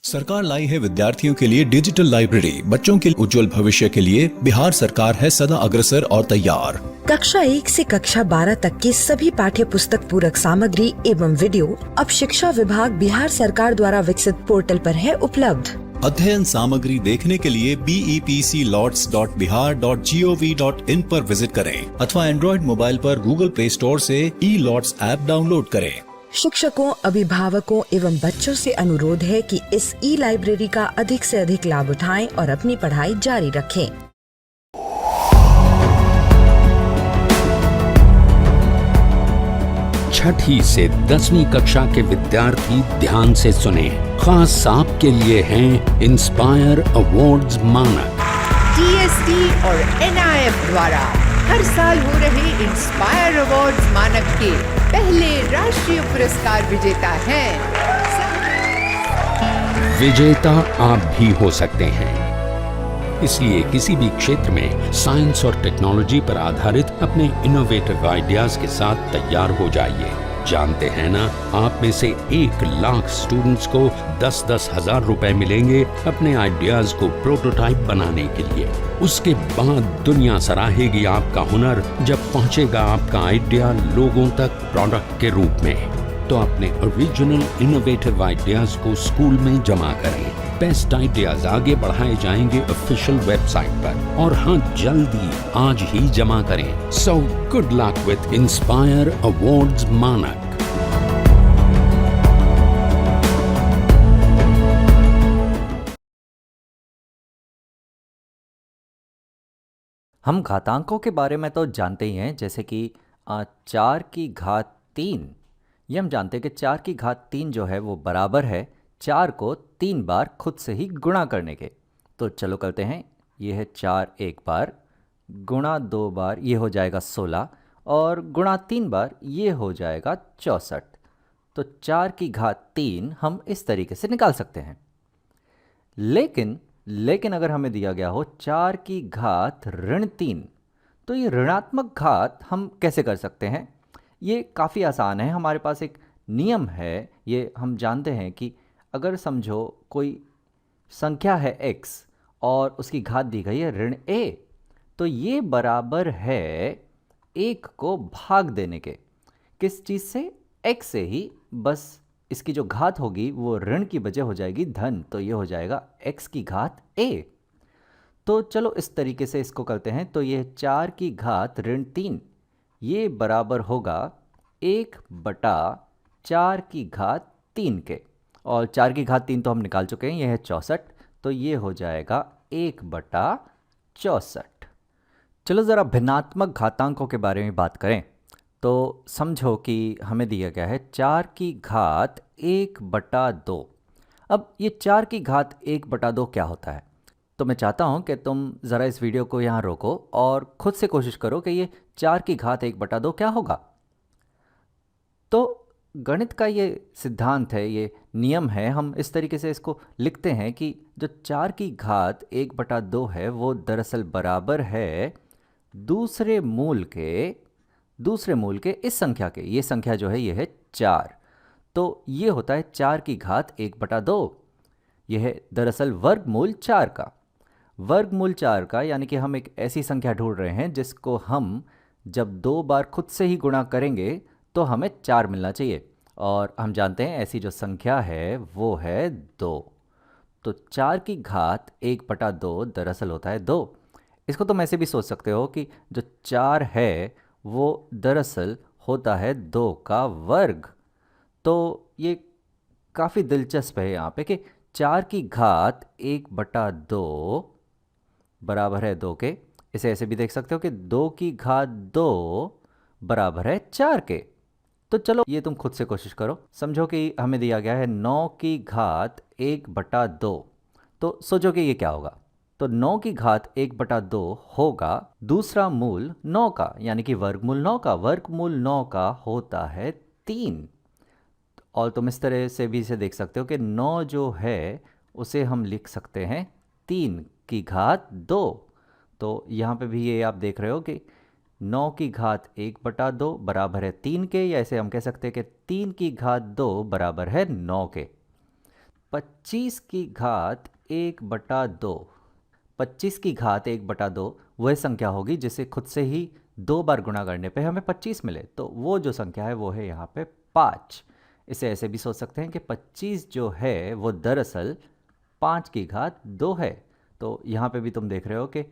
सरकार लाई है विद्यार्थियों के लिए डिजिटल लाइब्रेरी। बच्चों के उज्जवल भविष्य के लिए बिहार सरकार है सदा अग्रसर और तैयार। कक्षा 1 से कक्षा 12 तक की सभी पाठ्य पुस्तक पूरक सामग्री एवं वीडियो अब शिक्षा विभाग बिहार सरकार द्वारा विकसित पोर्टल पर है उपलब्ध। अध्ययन सामग्री देखने के लिए BEPCLOTS.bihar.gov.in पर विजिट करें अथवा एंड्रॉइड मोबाइल पर गूगल प्ले स्टोर से E-LOTS ऐप डाउनलोड करें। शिक्षकों, अभिभावकों एवं बच्चों से अनुरोध है कि इस ई-लाइब्रेरी का अधिक से अधिक लाभ उठाएं और अपनी पढ़ाई जारी रखें। छठी से 10वीं कक्षा के विद्यार्थी ध्यान से सुने। खास आपके लिए हैं इंस्पायर अवार्ड्स मानक। DST और NIF द्वारा हर साल हो रहे इंस्पायर अवार्ड्स मानक के पहले राष्ट्रीय पुरस्कार विजेता हैं। विजेता आप भी हो सकते हैं, इसलिए किसी भी क्षेत्र में साइंस और टेक्नोलॉजी पर आधारित अपने इनोवेटिव आइडियाज के साथ तैयार हो जाइए। जानते हैं ना, आप में से 1 लाख स्टूडेंट्स को 10-10 हजार रुपए मिलेंगे अपने आइडियाज को प्रोटोटाइप बनाने के लिए। उसके बाद दुनिया सराहेगी आपका हुनर जब पहुंचेगा आपका आइडिया लोगों तक प्रोडक्ट के रूप में। तो अपने ओरिजिनल इनोवेटिव आइडियाज को स्कूल में जमा करें। बेस्ट आइडियाज आगे बढ़ाए जाएंगे ऑफिशियल वेबसाइट पर, और हाँ, जल्दी आज ही जमा करें। So good luck with inspire awards मानक। हम घातांकों के बारे में तो जानते ही हैं, जैसे कि 4 की घात 3। ये हम जानते हैं कि 4 की घात 3 जो है वो बराबर है 4 को 3 बार खुद से ही गुणा करने के। तो चलो करते हैं। ये है 4 एक बार, गुणा 2 बार ये हो जाएगा 16, और गुणा 3 बार ये हो जाएगा 64। तो 4 की घात 3 हम इस तरीके से निकाल सकते हैं। लेकिन अगर हमें दिया गया हो 4 की घात ऋण 3, तो ये ऋणात्मक घात हम कैसे कर सकते हैं? ये काफ़ी आसान है। हमारे पास एक नियम है, ये हम जानते हैं कि अगर समझो कोई संख्या है x और उसकी घात दी गई है ऋण a, तो ये बराबर है 1 को भाग देने के। किस चीज़ से? x से ही। बस इसकी जो घात होगी वो ऋण की बजाय हो जाएगी धन, तो ये हो जाएगा x की घात a। तो चलो इस तरीके से इसको करते हैं। तो ये 4 की घात ऋण 3 ये बराबर होगा 1/4 की घात 3 के, और 4 की घात 3 तो हम निकाल चुके हैं, ये है 64। तो ये हो जाएगा 1/64। चलो ज़रा भिन्नात्मक घातांकों के बारे में बात करें। तो समझो कि हमें दिया गया है 4 की घात 1/2। अब ये 4 की घात 1/2 क्या होता है? तो मैं चाहता हूं कि तुम ज़रा इस वीडियो को यहाँ रोको और खुद से कोशिश करो कि ये 4 की घात 1/2 क्या होगा। तो गणित का ये सिद्धांत है, ये नियम है। हम इस तरीके से इसको लिखते हैं कि जो 4 की घात 1/2 है वो दरअसल बराबर है दूसरे मूल के इस संख्या के। ये संख्या जो है ये है 4। तो ये होता है 4 की घात 1/2। यह है दरअसल वर्गमूल 4 का। वर्गमूल 4 का यानी कि हम एक ऐसी संख्या ढूंढ रहे हैं जिसको हम जब 2 बार खुद से ही गुणा करेंगे तो हमें 4 मिलना चाहिए, और हम जानते हैं ऐसी जो संख्या है वो है 2। तो 4 की घात 1/2 दरअसल होता है 2। इसको तुम ऐसे भी सोच सकते हो कि जो 4 है वो दरअसल होता है 2 का वर्ग। तो ये काफ़ी दिलचस्प है यहाँ पे कि 4 की घात 1/2 बराबर है 2 के। इसे ऐसे भी देख सकते हो कि 2 की घात 2 बराबर है 4 के। तो चलो ये तुम खुद से कोशिश करो। समझो कि हमें दिया गया है 9 की घात 1/2। तो सोचो कि ये क्या होगा। तो 9 की घात 1/2 होगा दूसरा मूल 9 का, यानी कि वर्गमूल 9 का। वर्गमूल 9 का होता है 3। और तुम इस तरह से भी इसे देख सकते हो कि 9 जो है उसे हम लिख सकते हैं 3 की घात 2। तो यहाँ पे भी ये आप देख रहे हो कि 9 की घात 1/2 बराबर है 3 के, या ऐसे हम कह सकते हैं कि 3 की घात 2 बराबर है 9 के। 25 की घात 1/2। 25 की घात 1/2 वह संख्या होगी जिसे खुद से ही 2 बार गुणा करने पे हमें 25 मिले, तो वो जो संख्या है वो है यहाँ पे 5। इसे ऐसे भी सोच सकते हैं कि 25 जो है वो दरअसल 5 की घात 2 है। तो यहाँ पे भी तुम देख रहे हो कि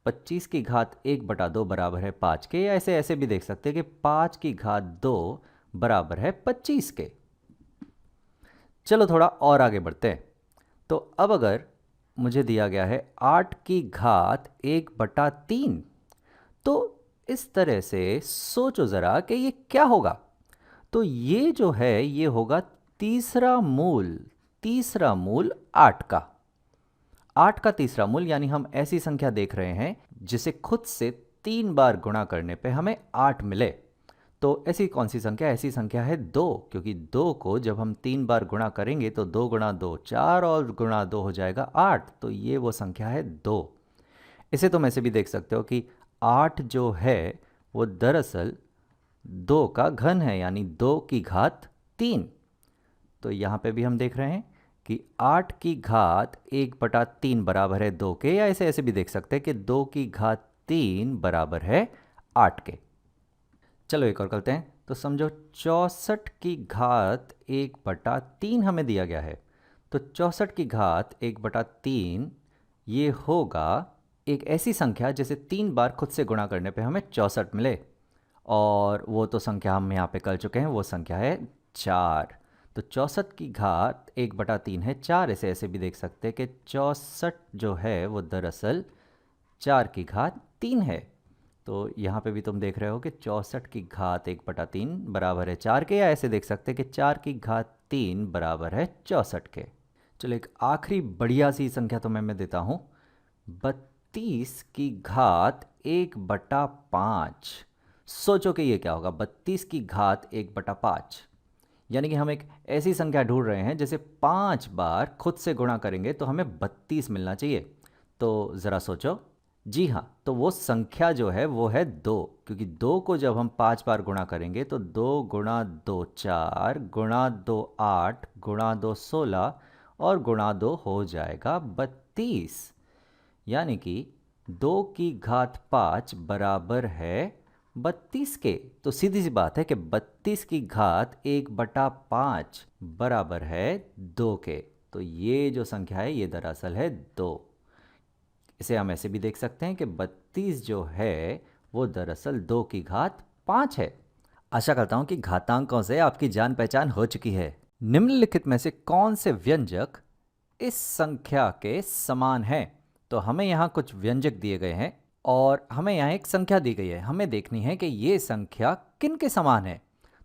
25 की घात 1/2 बराबर है 5 के, या ऐसे ऐसे भी देख सकते हैं कि 5 की घात 2 बराबर है 25 के। चलो थोड़ा और आगे बढ़ते हैं। तो अब अगर मुझे दिया गया है 8 की घात 1/3, तो इस तरह से सोचो ज़रा कि ये क्या होगा। तो ये जो है ये होगा तीसरा मूल 8 का। 8 का तीसरा मूल, यानी हम ऐसी संख्या देख रहे हैं जिसे खुद से 3 बार गुणा करने पे हमें 8 मिले। तो ऐसी कौन सी संख्या? ऐसी संख्या है 2, क्योंकि 2 को जब हम 3 बार गुणा करेंगे तो 2 गुणा 2 4 और गुणा 2 हो जाएगा 8। तो ये वो संख्या है 2। इसे तुम ऐसे भी देख सकते हो कि 8 जो है वो दरअसल 2 का घन है, यानी 2 की घात 3। तो यहाँ पे भी हम देख रहे हैं कि 8 की घात 1/3 बराबर है 2 के, या ऐसे ऐसे भी देख सकते हैं कि 2 की घात 3 बराबर है 8 के। चलो एक और करते हैं। तो समझो 64 की घात 1/3 हमें दिया गया है। तो 64 की घात 1/3 ये होगा एक ऐसी संख्या जिसे 3 बार खुद से गुणा करने पे हमें 64 मिले, और वो तो संख्या हम यहाँ पे कर चुके हैं, वो संख्या है 4। तो 64 की घात 1/3 है 4। ऐसे ऐसे भी देख सकते हैं कि 64 जो है वो दरअसल 4 की घात 3 है। तो यहाँ पे भी तुम देख रहे हो कि 64 की घात 1/3 बराबर है 4 के, या ऐसे देख सकते हैं कि 4 की घात 3 बराबर है 64 के। चलो एक आखिरी बढ़िया सी संख्या तुम्हें मैं देता हूँ, 32 की घात 1/5। सोचो कि ये क्या होगा, 32 की घात 1/5, यानी कि हम एक ऐसी संख्या ढूंढ रहे हैं जिसे 5 बार खुद से गुणा करेंगे तो हमें 32 मिलना चाहिए। तो ज़रा सोचो। जी हाँ, तो वो संख्या जो है वो है 2, क्योंकि 2 को जब हम 5 बार गुणा करेंगे तो 2 गुणा 2 4, गुणा 2 8, गुणा 2 16 और गुणा 2 हो जाएगा 32। यानी कि 2 की घात 5 बराबर है 32 के। तो सीधी सी बात है कि 32 की घात 1/5 बराबर है 2 के। तो ये जो संख्या है ये दरअसल है 2। इसे हम ऐसे भी देख सकते हैं कि 32 जो है वो दरअसल 2 की घात 5 है। आशा करता हूं कि घातांकों से आपकी जान पहचान हो चुकी है। निम्नलिखित में से कौन से व्यंजक इस संख्या के समान है? तो हमें यहाँ कुछ व्यंजक दिए गए हैं और हमें यहाँ एक संख्या दी गई है। हमें देखनी है कि ये संख्या किन के समान है।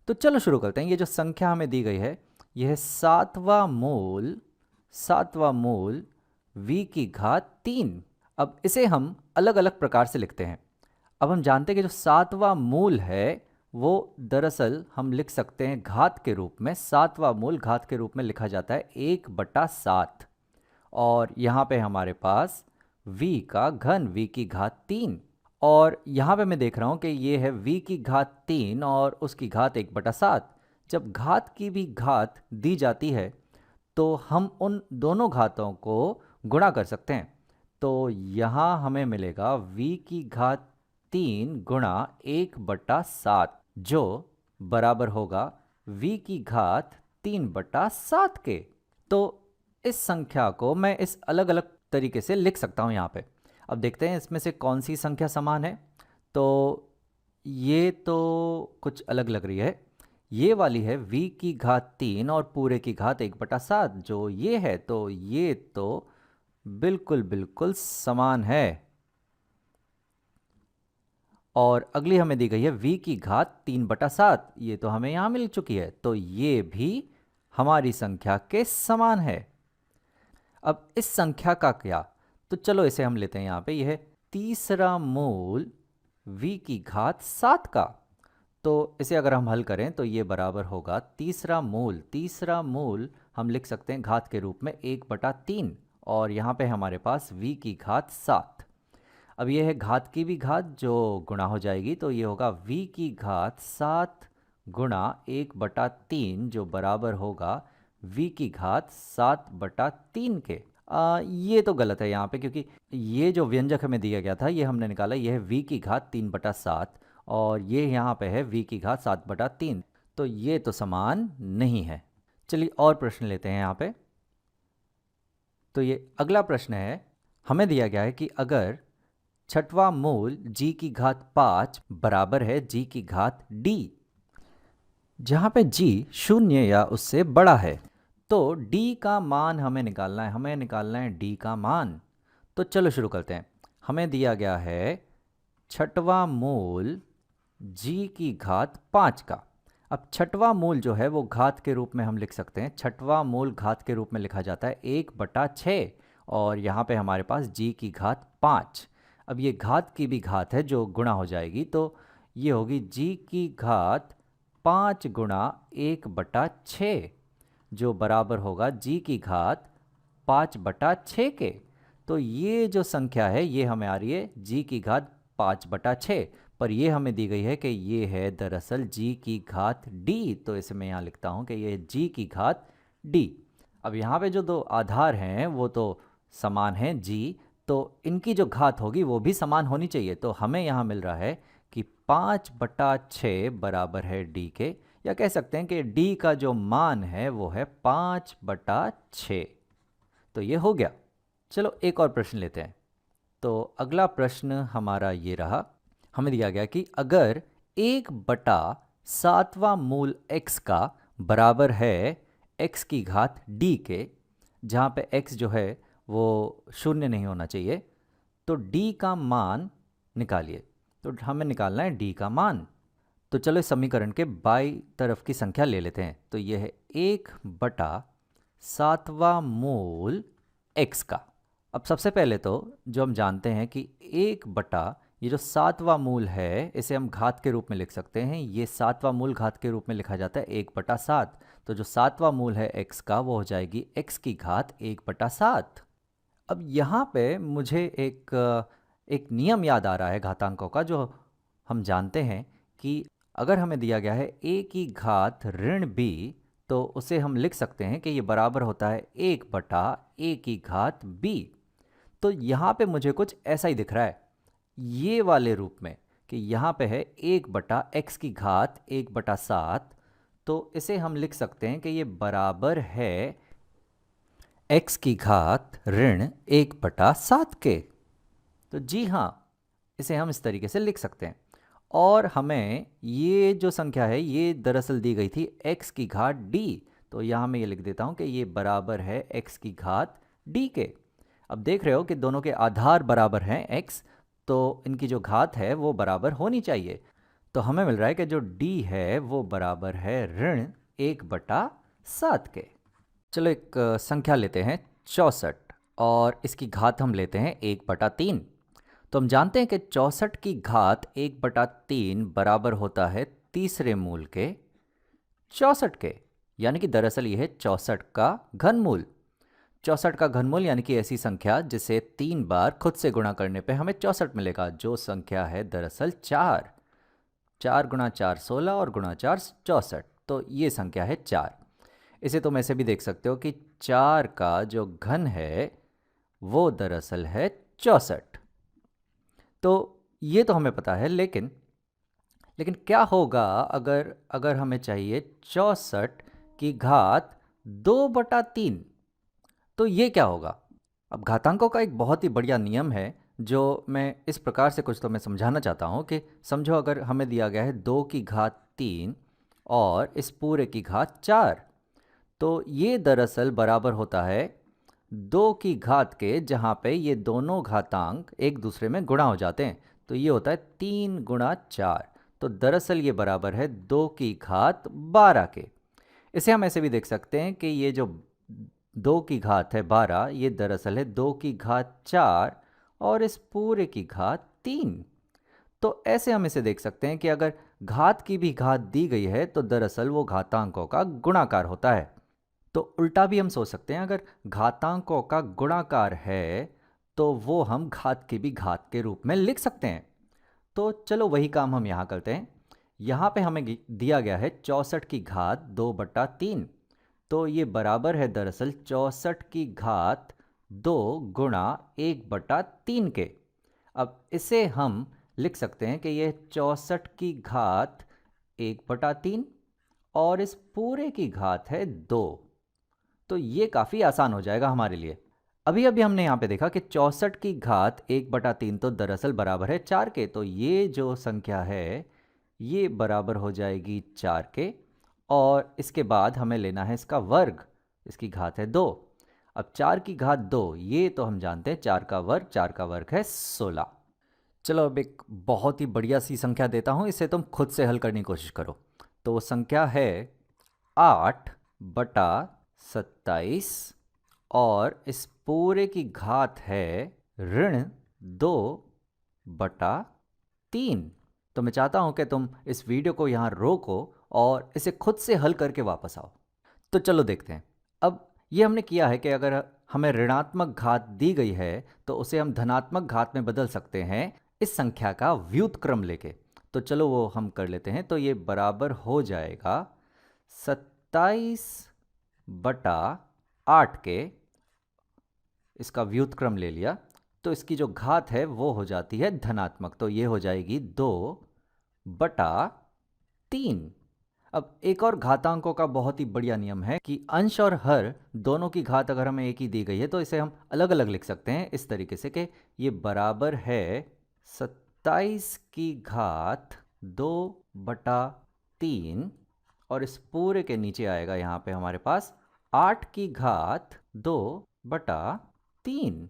तो चलो शुरू करते हैं। ये जो संख्या हमें दी गई है यह है 7वां मूल v की घात 3। अब इसे हम अलग अलग प्रकार से लिखते हैं। अब हम जानते हैं कि जो 7वां मूल है वो दरअसल हम लिख सकते हैं घात के रूप में। 7वां मूल घात के रूप में लिखा जाता है 1/7, और यहाँ पे हमारे पास v का घन v की घात 3, और यहाँ पे मैं देख रहा हूँ कि ये है v की घात 3 और उसकी घात 1/7। जब घात की भी घात दी जाती है तो हम उन दोनों घातों को गुणा कर सकते हैं। तो यहाँ हमें मिलेगा v की घात 3 गुणा 1/7 जो बराबर होगा v की घात 3/7 के। तो इस संख्या को मैं इस अलग अलग तरीके से लिख सकता हूँ यहाँ पे। अब देखते हैं इसमें से कौन सी संख्या समान है। तो ये तो कुछ अलग लग रही है। ये वाली है v की घात 3 और पूरे की घात 1/7 जो ये है, तो ये तो बिल्कुल समान है। और अगली हमें दी गई है v की घात 3/7, ये तो हमें यहाँ मिल चुकी है, तो ये भी हमारी संख्या के समान है। अब इस संख्या का क्या? तो चलो इसे हम लेते हैं यहाँ पे। यह है तीसरा मूल v की घात 7 का। तो इसे अगर हम हल करें तो ये बराबर होगा तीसरा मूल हम लिख सकते हैं घात के रूप में 1/3, और यहाँ पे हमारे पास v की घात 7। अब ये है घात की भी घात जो गुणा हो जाएगी, तो ये होगा v की घात 7 गुणा 1/3 जो बराबर होगा v की घात 7/3 के। ये तो गलत है यहाँ पे, क्योंकि ये जो व्यंजक हमें दिया गया था ये हमने निकाला, ये है v की घात 3/7 और ये यहाँ पे है v की घात 7/3, तो ये तो समान नहीं है। चलिए और प्रश्न लेते हैं यहाँ पे। तो ये अगला प्रश्न है, हमें दिया गया है कि अगर छठवां मूल g की घात 5 बराबर है g की घात d, जहाँ पे g 0 या उससे बड़ा है, तो d का मान हमें निकालना है, हमें निकालना है d का मान। तो चलो शुरू करते हैं। हमें दिया गया है छठवां मूल g की घात 5 का। अब छठवां मूल जो है वो घात के रूप में हम लिख सकते हैं, छठवां मूल घात के रूप में लिखा जाता है 1/6, और यहाँ पे हमारे पास g की घात 5। अब ये घात की भी घात है जो गुणा हो जाएगी, तो ये होगी g की घात 5 गुणा 1/6, जो बराबर होगा g की घात 5/6 के। तो ये जो संख्या है ये हमें आ रही है g की घात 5/6, पर ये हमें दी गई है कि ये है दरअसल g की घात d, तो इसे मैं यहाँ लिखता हूँ कि ये g की घात d। अब यहाँ पे जो दो आधार हैं वो तो समान हैं g, तो इनकी जो घात होगी वो भी समान होनी चाहिए। तो हमें यहाँ मिल रहा है कि 5/6 बराबर है d के, या कह सकते हैं कि d का जो मान है वो है 5/6। तो ये हो गया। चलो एक और प्रश्न लेते हैं। तो अगला प्रश्न हमारा ये रहा, हमें दिया गया कि अगर 1/7वां मूल x का बराबर है x की घात d के, जहाँ पे x जो है वो 0 नहीं होना चाहिए, तो d का मान निकालिए। तो हमें निकालना है d का मान। तो चलो इस समीकरण के बाईं तरफ की संख्या ले लेते हैं। तो ये है 1/7वां मूल x का। अब सबसे पहले तो जो हम जानते हैं कि ये जो 7वां मूल है इसे हम घात के रूप में लिख सकते हैं, ये 7वां मूल घात के रूप में लिखा जाता है 1/7। तो जो 7वां मूल है x का वो हो जाएगी x की घात 1/7। अब यहाँ पे मुझे एक नियम याद आ रहा है घातांकों का, जो हम जानते हैं कि अगर हमें दिया गया है a की घात ऋण b, तो उसे हम लिख सकते हैं कि ये बराबर होता है 1/a की घात b। तो यहाँ पे मुझे कुछ ऐसा ही दिख रहा है, ये वाले रूप में, कि यहाँ पे है 1/x की घात 1/7, तो इसे हम लिख सकते हैं कि ये बराबर है x की घात ऋण 1/7 के। तो जी हाँ, इसे हम इस तरीके से लिख सकते हैं। और हमें ये जो संख्या है ये दरअसल दी गई थी x की घात d, तो यहाँ मैं ये लिख देता हूँ कि ये बराबर है x की घात d के। अब देख रहे हो कि दोनों के आधार बराबर हैं x, तो इनकी जो घात है वो बराबर होनी चाहिए। तो हमें मिल रहा है कि जो d है वो बराबर है ऋण 1/7 के। चलो एक संख्या लेते हैं 64, और इसकी घात हम लेते हैं 1/3। तो हम जानते हैं कि 64 की घात 1/3 बराबर होता है तीसरे मूल के 64 के, यानी कि दरअसल ये है 64 का घनमूल। 64 का घनमूल यानी कि ऐसी संख्या जिसे 3 बार खुद से गुणा करने पे हमें 64 मिलेगा, जो संख्या है दरअसल 4। 4 गुणा 4 16 और गुणा 4 64, तो ये संख्या है 4। इसे तुम ऐसे भी देख सकते हो कि 4 का जो घन है वो दरअसल है 64। तो ये तो हमें पता है, लेकिन क्या होगा अगर हमें चाहिए 64 की घात 2/3, तो ये क्या होगा? अब घातांकों का एक बहुत ही बढ़िया नियम है जो मैं इस प्रकार से कुछ तो मैं समझाना चाहता हूँ कि समझो अगर हमें दिया गया है 2 की घात 3 और इस पूरे की घात 4, तो ये दरअसल बराबर होता है 2 की घात के, जहाँ पे ये दोनों घातांक एक दूसरे में गुणा हो जाते हैं, तो ये होता है 3 गुणा 4। तो दरअसल ये बराबर है 2 की घात 12 के। इसे हम ऐसे भी देख सकते हैं कि ये जो 2 की घात है 12, ये दरअसल है 2 की घात 4 और इस पूरे की घात 3। तो ऐसे हम इसे देख सकते हैं कि अगर घात की भी घात दी गई है तो दरअसल वो घातांकों का गुणाकार होता है। तो उल्टा भी हम सोच सकते हैं, अगर घातांकों का गुणाकार है तो वो हम घात की भी घात के रूप में लिख सकते हैं। तो चलो वही काम हम यहाँ करते हैं। यहाँ पे हमें दिया गया है 64 की घात 2/3, तो ये बराबर है दरअसल 64 की घात 2 गुणा 1/3 के। अब इसे हम लिख सकते हैं कि ये 64 की घात 1/3 और इस पूरे की घात है 2। तो ये काफ़ी आसान हो जाएगा हमारे लिए। अभी अभी हमने यहाँ पे देखा कि 64 की घात 1/3 तो दरअसल बराबर है 4 के। तो ये जो संख्या है ये बराबर हो जाएगी 4 के, और इसके बाद हमें लेना है इसका वर्ग, इसकी घात है 2। अब 4 की घात 2 ये तो हम जानते हैं 4 का वर्ग है 16। चलो अब एक बहुत ही बढ़िया सी संख्या देता हूँ, इसे तुम खुद से हल करने की कोशिश करो। तो वो संख्या है 8/27 और इस पूरे की घात है -2/3। तो मैं चाहता हूं कि तुम इस वीडियो को यहाँ रोको और इसे खुद से हल करके वापस आओ। तो चलो देखते हैं। अब ये हमने किया है कि अगर हमें ऋणात्मक घात दी गई है तो उसे हम धनात्मक घात में बदल सकते हैं इस संख्या का व्युत्क्रम लेके। तो चलो वो हम कर लेते हैं। तो ये बराबर हो जाएगा 27/8 के, इसका व्युत्क्रम ले लिया तो इसकी जो घात है वो हो जाती है धनात्मक। तो ये हो जाएगी 2/3। अब एक और घातांकों का बहुत ही बढ़िया नियम है कि अंश और हर दोनों की घात अगर हमें एक ही दी गई है तो इसे हम अलग अलग लिख सकते हैं इस तरीके से कि ये बराबर है 27 की घात 2/3 और इस पूरे के नीचे आएगा यहाँ पे हमारे पास 8 की घात 2/3।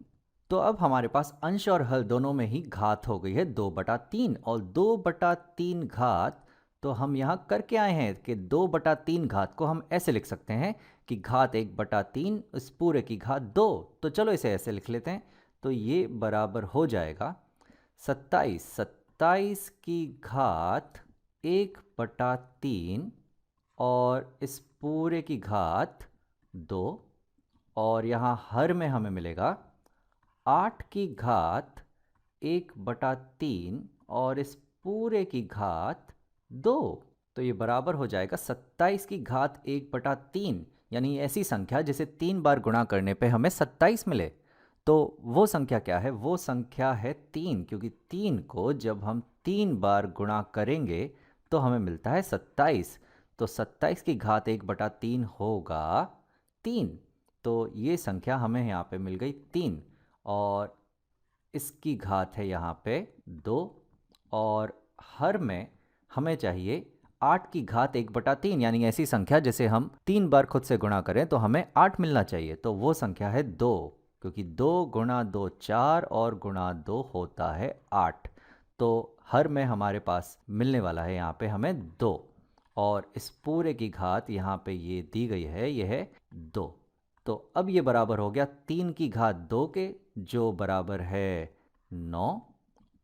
तो अब हमारे पास अंश और हल दोनों में ही घात हो गई है 2/3, और 2/3 घात तो हम यहाँ करके आए हैं कि 2/3 घात को हम ऐसे लिख सकते हैं कि घात 1/3 इस पूरे की घात 2। तो चलो इसे ऐसे लिख लेते हैं। तो ये बराबर हो जाएगा 27 की घात 1/3 और इस पूरे की घात 2, और यहाँ हर में हमें मिलेगा 8 की घात 1/3 और इस पूरे की घात 2। तो ये बराबर हो जाएगा 27 की घात 1/3, यानी ऐसी संख्या जिसे 3 बार गुणा करने पे हमें 27 मिले। तो वो संख्या क्या है? वो संख्या है 3, क्योंकि 3 को जब हम 3 बार गुणा करेंगे तो हमें मिलता है 27। तो 27 की घात 1/3 होगा 3। तो ये संख्या हमें यहाँ पे मिल गई 3, और इसकी घात है यहाँ पे 2, और हर में हमें चाहिए 8 की घात 1/3, यानी ऐसी संख्या जिसे हम 3 बार खुद से गुणा करें तो हमें 8 मिलना चाहिए। तो वो संख्या है 2, क्योंकि 2 गुणा 2 4 और गुणा 2 होता है 8। तो हर में हमारे पास मिलने वाला है यहाँ पे हमें 2, और इस पूरे की घात यहाँ पे ये दी गई है, ये है 2। तो अब ये बराबर हो गया 3 की घात 2 के, जो बराबर है 9,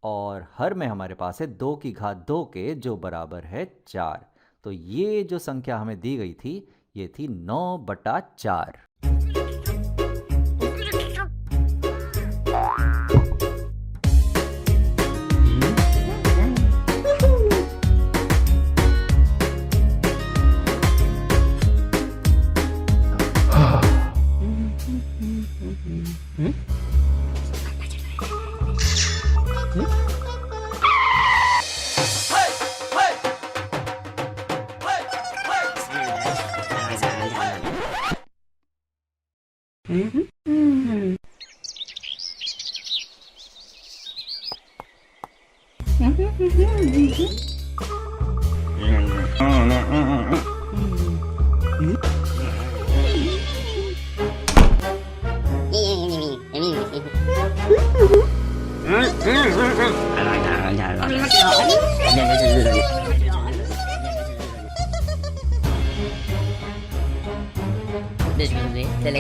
और हर में हमारे पास है 2 की घात 2 के, जो बराबर है 4। तो ये जो संख्या हमें दी गई थी ये थी 9/4।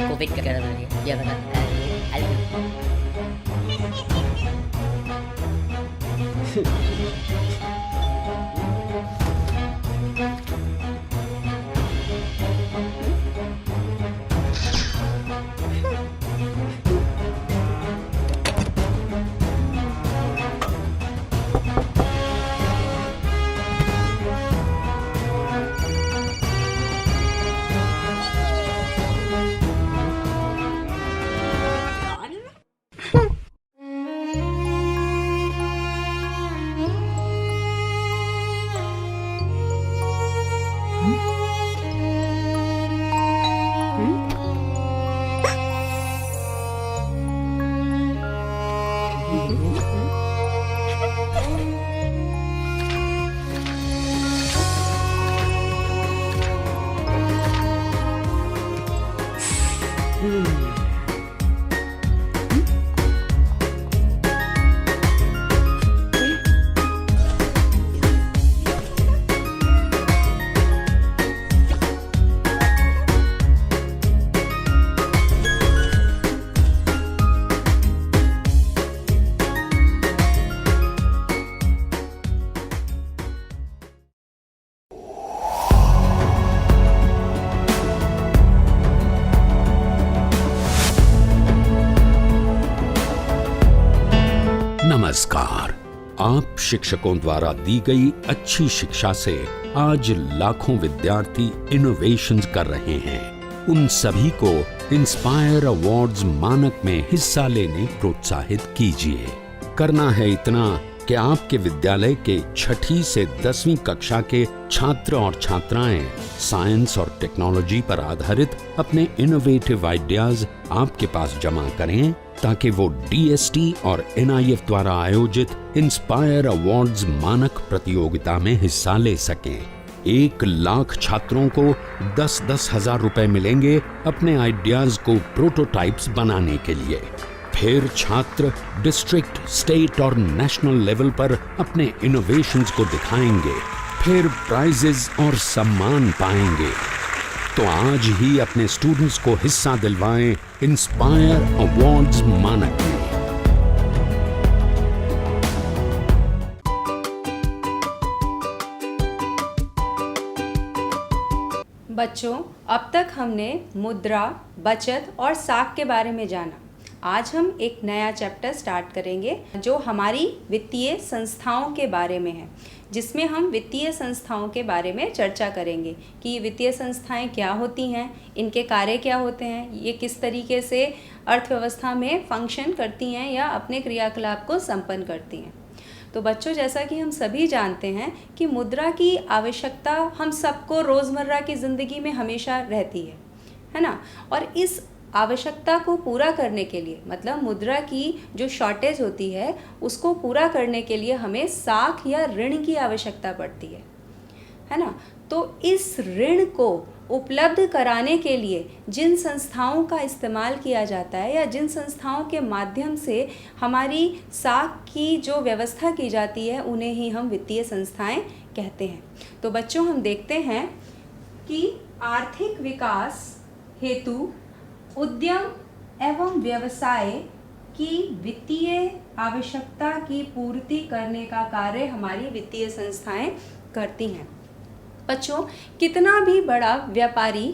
Covid kagak ada dia. Dia kata, नमस्कार। आप शिक्षकों द्वारा दी गई अच्छी शिक्षा से आज लाखों विद्यार्थी इनोवेशंस कर रहे हैं। उन सभी को इंस्पायर अवार्ड्स मानक में हिस्सा लेने प्रोत्साहित कीजिए। करना है इतना कि आपके विद्यालय के 6ठी से 10वीं कक्षा के छात्र और छात्राएं साइंस और टेक्नोलॉजी पर आधारित अपने इनोवेटिव आइडियाज आपके पास जमा करें, ताकि वो DST और NIF द्वारा आयोजित इंस्पायर अवार्ड्स मानक प्रतियोगिता में हिस्सा ले सकें। 1 लाख छात्रों को 10-10 हजार रुपए मिलेंगे अपने आइडियाज को प्रोटोटाइप्स बनाने के लिए। फिर छात्र डिस्ट्रिक्ट, स्टेट और नेशनल लेवल पर अपने इनोवेशंस को दिखाएंगे, फिर प्राइजेस और सम्मान पाएंगे। तो आज ही अपने स्टूडेंट्स को हिस्सा दिलवाएं इंस्पायर अवार्ड्स मानक में। बच्चों, अब तक हमने मुद्रा, बचत और साख के बारे में जाना। आज हम एक नया चैप्टर स्टार्ट करेंगे जो हमारी वित्तीय संस्थाओं के बारे में है, जिसमें हम वित्तीय संस्थाओं के बारे में चर्चा करेंगे कि ये वित्तीय संस्थाएं क्या होती हैं, इनके कार्य क्या होते हैं, ये किस तरीके से अर्थव्यवस्था में फंक्शन करती हैं या अपने क्रियाकलाप को संपन्न करती हैं। तो बच्चों, जैसा कि हम सभी जानते हैं कि मुद्रा की आवश्यकता हम सबको रोज़मर्रा की ज़िंदगी में हमेशा रहती है ना। और इस आवश्यकता को पूरा करने के लिए, मतलब मुद्रा की जो शॉर्टेज होती है उसको पूरा करने के लिए हमें साख या ऋण की आवश्यकता पड़ती है ना। तो इस ऋण को उपलब्ध कराने के लिए जिन संस्थाओं का इस्तेमाल किया जाता है या जिन संस्थाओं के माध्यम से हमारी साख की जो व्यवस्था की जाती है, उन्हें ही हम वित्तीय संस्थाएं कहते हैं। तो बच्चों, हम देखते हैं कि आर्थिक विकास हेतु उद्यम एवं व्यवसाय की वित्तीय आवश्यकता की पूर्ति करने का कार्य हमारी वित्तीय संस्थाएं करती हैं। बच्चों, कितना भी बड़ा व्यापारी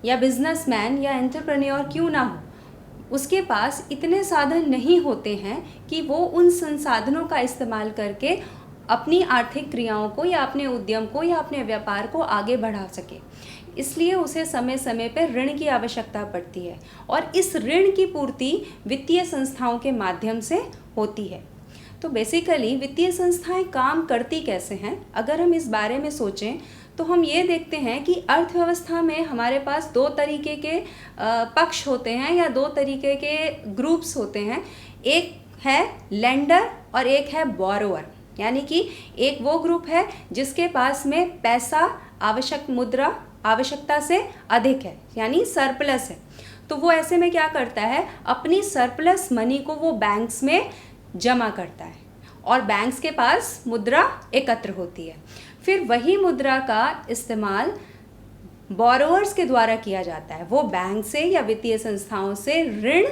या बिजनेसमैन या एंटरप्रेन्योर क्यों ना हो, उसके पास इतने साधन नहीं होते हैं कि वो उन संसाधनों का इस्तेमाल करके अपनी आर्थिक क्रियाओं को या अपने उद्यम को या अपने व्यापार को आगे बढ़ा सके। इसलिए उसे समय समय पर ऋण की आवश्यकता पड़ती है और इस ऋण की पूर्ति वित्तीय संस्थाओं के माध्यम से होती है। तो बेसिकली वित्तीय संस्थाएं काम करती कैसे हैं, अगर हम इस बारे में सोचें तो हम ये देखते हैं कि अर्थव्यवस्था में हमारे पास 2 तरीके के पक्ष होते हैं या 2 तरीके के ग्रुप्स होते हैं। एक है लेंडर और एक है बोरोवर। यानी कि एक वो ग्रुप है जिसके पास में पैसा, आवश्यक मुद्रा आवश्यकता से अधिक है, यानी सरप्लस है। तो वो ऐसे में क्या करता है, अपनी सरप्लस मनी को वो बैंक्स में जमा करता है और बैंक्स के पास मुद्रा एकत्र होती है। फिर वही मुद्रा का इस्तेमाल बोरोवर्स के द्वारा किया जाता है। वो बैंक से या वित्तीय संस्थाओं से ऋण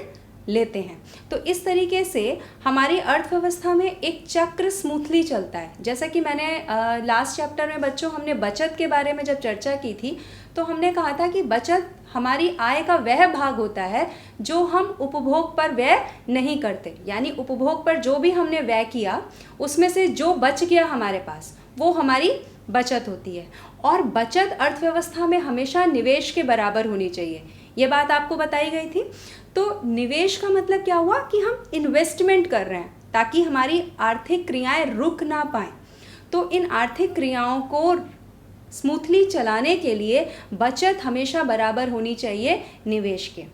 लेते हैं। तो इस तरीके से हमारी अर्थव्यवस्था में एक चक्र स्मूथली चलता है। जैसा कि मैंने लास्ट चैप्टर में बच्चों हमने बचत के बारे में जब चर्चा की थी तो हमने कहा था कि बचत हमारी आय का वह भाग होता है जो हम उपभोग पर व्यय नहीं करते। यानी उपभोग पर जो भी हमने व्यय किया उसमें से जो बच गया हमारे पास वो हमारी बचत होती है। और बचत अर्थव्यवस्था में हमेशा निवेश के बराबर होनी चाहिए, ये बात आपको बताई गई थी। तो निवेश का मतलब क्या हुआ कि हम इन्वेस्टमेंट कर रहे हैं ताकि हमारी आर्थिक क्रियाएं रुक ना पाएं। तो इन आर्थिक क्रियाओं को स्मूथली चलाने के लिए बचत हमेशा बराबर होनी चाहिए निवेश के।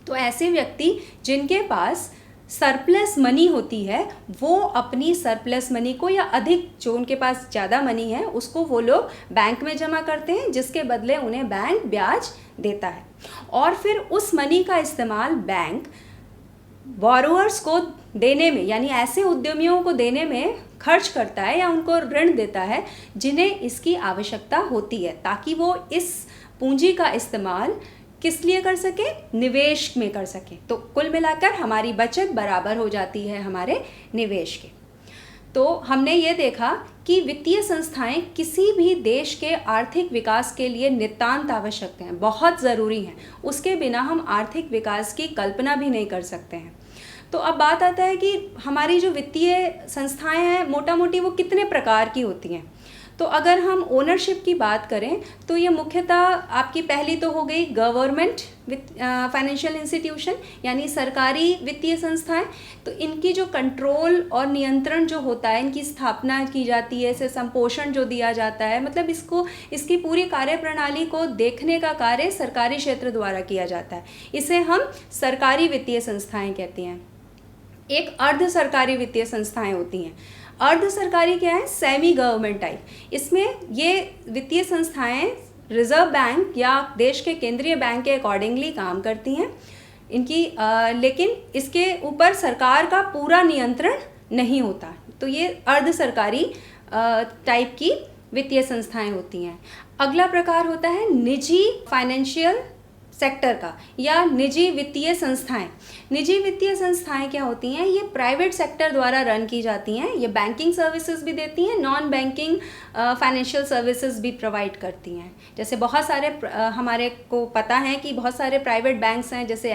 तो ऐसे व्यक्ति जिनके पास सरप्लस मनी होती है वो अपनी सरप्लस मनी को, या अधिक जो उनके पास ज़्यादा मनी है उसको वो लोग बैंक में जमा करते हैं, जिसके बदले उन्हें बैंक ब्याज देता है। और फिर उस मनी का इस्तेमाल बैंक बोरोअर्स को देने में, यानी ऐसे उद्यमियों को देने में खर्च करता है या उनको ऋण देता है जिन्हें इसकी आवश्यकता होती है, ताकि वो इस पूंजी का इस्तेमाल किस लिए कर सके, निवेश में कर सके। तो कुल मिलाकर हमारी बचत बराबर हो जाती है हमारे निवेश के। तो हमने ये देखा कि वित्तीय संस्थाएं किसी भी देश के आर्थिक विकास के लिए नितांत आवश्यक हैं, बहुत ज़रूरी हैं। उसके बिना हम आर्थिक विकास की कल्पना भी नहीं कर सकते हैं। तो अब बात आता है कि हमारी जो वित्तीय संस्थाएं हैं मोटा मोटी वो कितने प्रकार की होती हैं। तो अगर हम ओनरशिप की बात करें तो ये मुख्यतः आपकी पहली तो हो गई गवर्नमेंट फाइनेंशियल इंस्टीट्यूशन, यानी सरकारी वित्तीय संस्थाएं। तो इनकी जो कंट्रोल और नियंत्रण जो होता है, इनकी स्थापना की जाती है, इसे संपोषण जो दिया जाता है, मतलब इसकी पूरी कार्यप्रणाली को देखने का कार्य सरकारी क्षेत्र द्वारा किया जाता है। इसे हम सरकारी वित्तीय संस्थाएं कहते हैं। एक अर्ध सरकारी वित्तीय संस्थाएं होती हैं। अर्ध सरकारी क्या है, सेमी गवर्नमेंट टाइप। इसमें ये वित्तीय संस्थाएं रिजर्व बैंक या देश के केंद्रीय बैंक के अकॉर्डिंगली काम करती हैं। इनकी लेकिन इसके ऊपर सरकार का पूरा नियंत्रण नहीं होता। तो ये अर्ध सरकारी टाइप की वित्तीय संस्थाएं होती हैं। अगला प्रकार होता है निजी फाइनेंशियल सेक्टर का या निजी वित्तीय संस्थाएं। निजी वित्तीय संस्थाएं क्या होती हैं, ये प्राइवेट सेक्टर द्वारा रन की जाती हैं। ये बैंकिंग सर्विसेज भी देती हैं, नॉन बैंकिंग फाइनेंशियल सर्विसेज भी प्रोवाइड करती हैं। जैसे बहुत सारे हमारे को पता है कि बहुत सारे प्राइवेट बैंक्स हैं, जैसे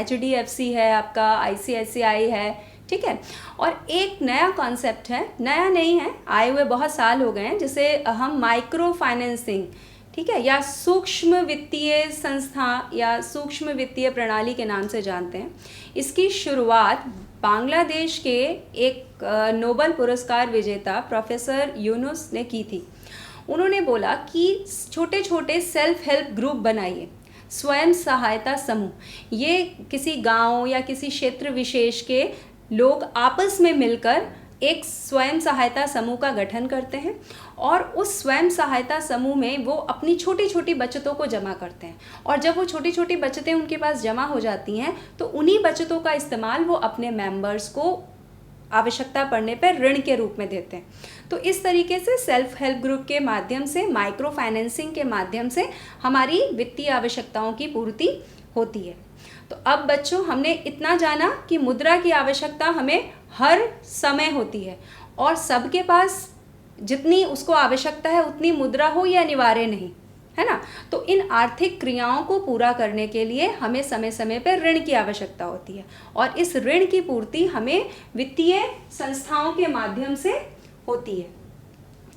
HDFC है, आपका ICICI है, ठीक है। और एक नया कॉन्सेप्ट है, नया नहीं है, आए हुए बहुत साल हो गए हैं, जिसे हम माइक्रो फाइनेंसिंग, ठीक है, या सूक्ष्म वित्तीय संस्था या सूक्ष्म वित्तीय प्रणाली के नाम से जानते हैं। इसकी शुरुआत बांग्लादेश के एक नोबेल पुरस्कार विजेता प्रोफेसर यूनुस ने की थी। उन्होंने बोला कि छोटे छोटे सेल्फ हेल्प ग्रुप बनाइए, स्वयं सहायता समूह। ये किसी गांव या किसी क्षेत्र विशेष के लोग आपस में मिलकर एक स्वयं सहायता समूह का गठन करते हैं और उस स्वयं सहायता समूह में वो अपनी छोटी छोटी बचतों को जमा करते हैं। और जब वो छोटी छोटी बचतें उनके पास जमा हो जाती हैं तो उन्हीं बचतों का इस्तेमाल वो अपने मेंबर्स को आवश्यकता पड़ने पर ऋण के रूप में देते हैं। तो इस तरीके से सेल्फ हेल्प ग्रुप के माध्यम से, माइक्रो फाइनेंसिंग के माध्यम से हमारी वित्तीय आवश्यकताओं की पूर्ति होती है। तो अब बच्चों, हमने इतना जाना कि मुद्रा की आवश्यकता हमें हर समय होती है और सबके पास जितनी उसको आवश्यकता है उतनी मुद्रा हो ये अनिवार्य नहीं है ना। तो इन आर्थिक क्रियाओं को पूरा करने के लिए हमें समय समय पर ऋण की आवश्यकता होती है और इस ऋण की पूर्ति हमें वित्तीय संस्थाओं के माध्यम से होती है।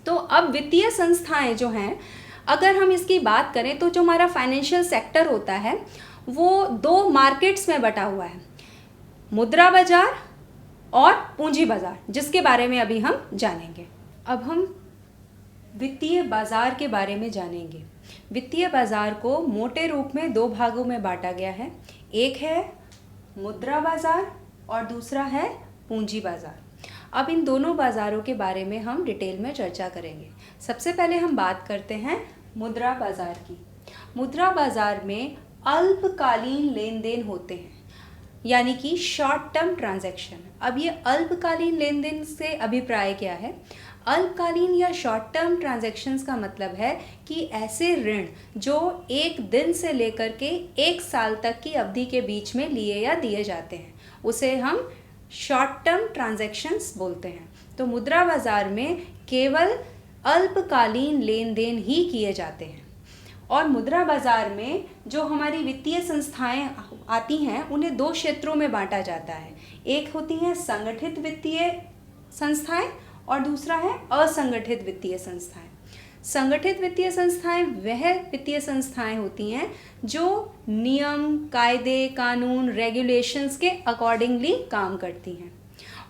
तो अब वित्तीय संस्थाएं जो हैं, अगर हम इसकी बात करें तो जो हमारा फाइनेंशियल सेक्टर होता है वो 2 मार्केट्स में बटा हुआ है, मुद्रा बाजार और पूंजी बाजार, जिसके बारे में अभी हम जानेंगे। अब हम वित्तीय बाजार के बारे में जानेंगे। वित्तीय बाजार को मोटे रूप में 2 भागों में बांटा गया है। एक है मुद्रा बाजार और दूसरा है पूंजी बाजार। अब इन दोनों बाजारों के बारे में हम डिटेल में चर्चा करेंगे। सबसे पहले हम बात करते हैं मुद्रा बाजार की। मुद्रा बाजार में अल्पकालीन लेन देन होते हैं, यानी कि शॉर्ट टर्म ट्रांजैक्शन। अब ये अल्पकालीन लेन देन से अभिप्राय क्या है? अल्पकालीन या शॉर्ट टर्म ट्रांजैक्शंस का मतलब है कि ऐसे ऋण जो 1 दिन से लेकर के 1 साल तक की अवधि के बीच में लिए या दिए जाते हैं, उसे हम शॉर्ट टर्म ट्रांजैक्शंस बोलते हैं। तो मुद्रा बाजार में केवल अल्पकालीन लेन देन ही किए जाते हैं। और मुद्रा बाजार में जो हमारी वित्तीय संस्थाएं आती हैं उन्हें 2 क्षेत्रों में बांटा जाता है। एक होती हैं संगठित वित्तीय संस्थाएं और दूसरा है असंगठित वित्तीय संस्थाएं। संगठित वित्तीय संस्थाएं वह वित्तीय संस्थाएं होती हैं जो नियम, कायदे, कानून, रेगुलेशंस के अकॉर्डिंगली काम करती हैं।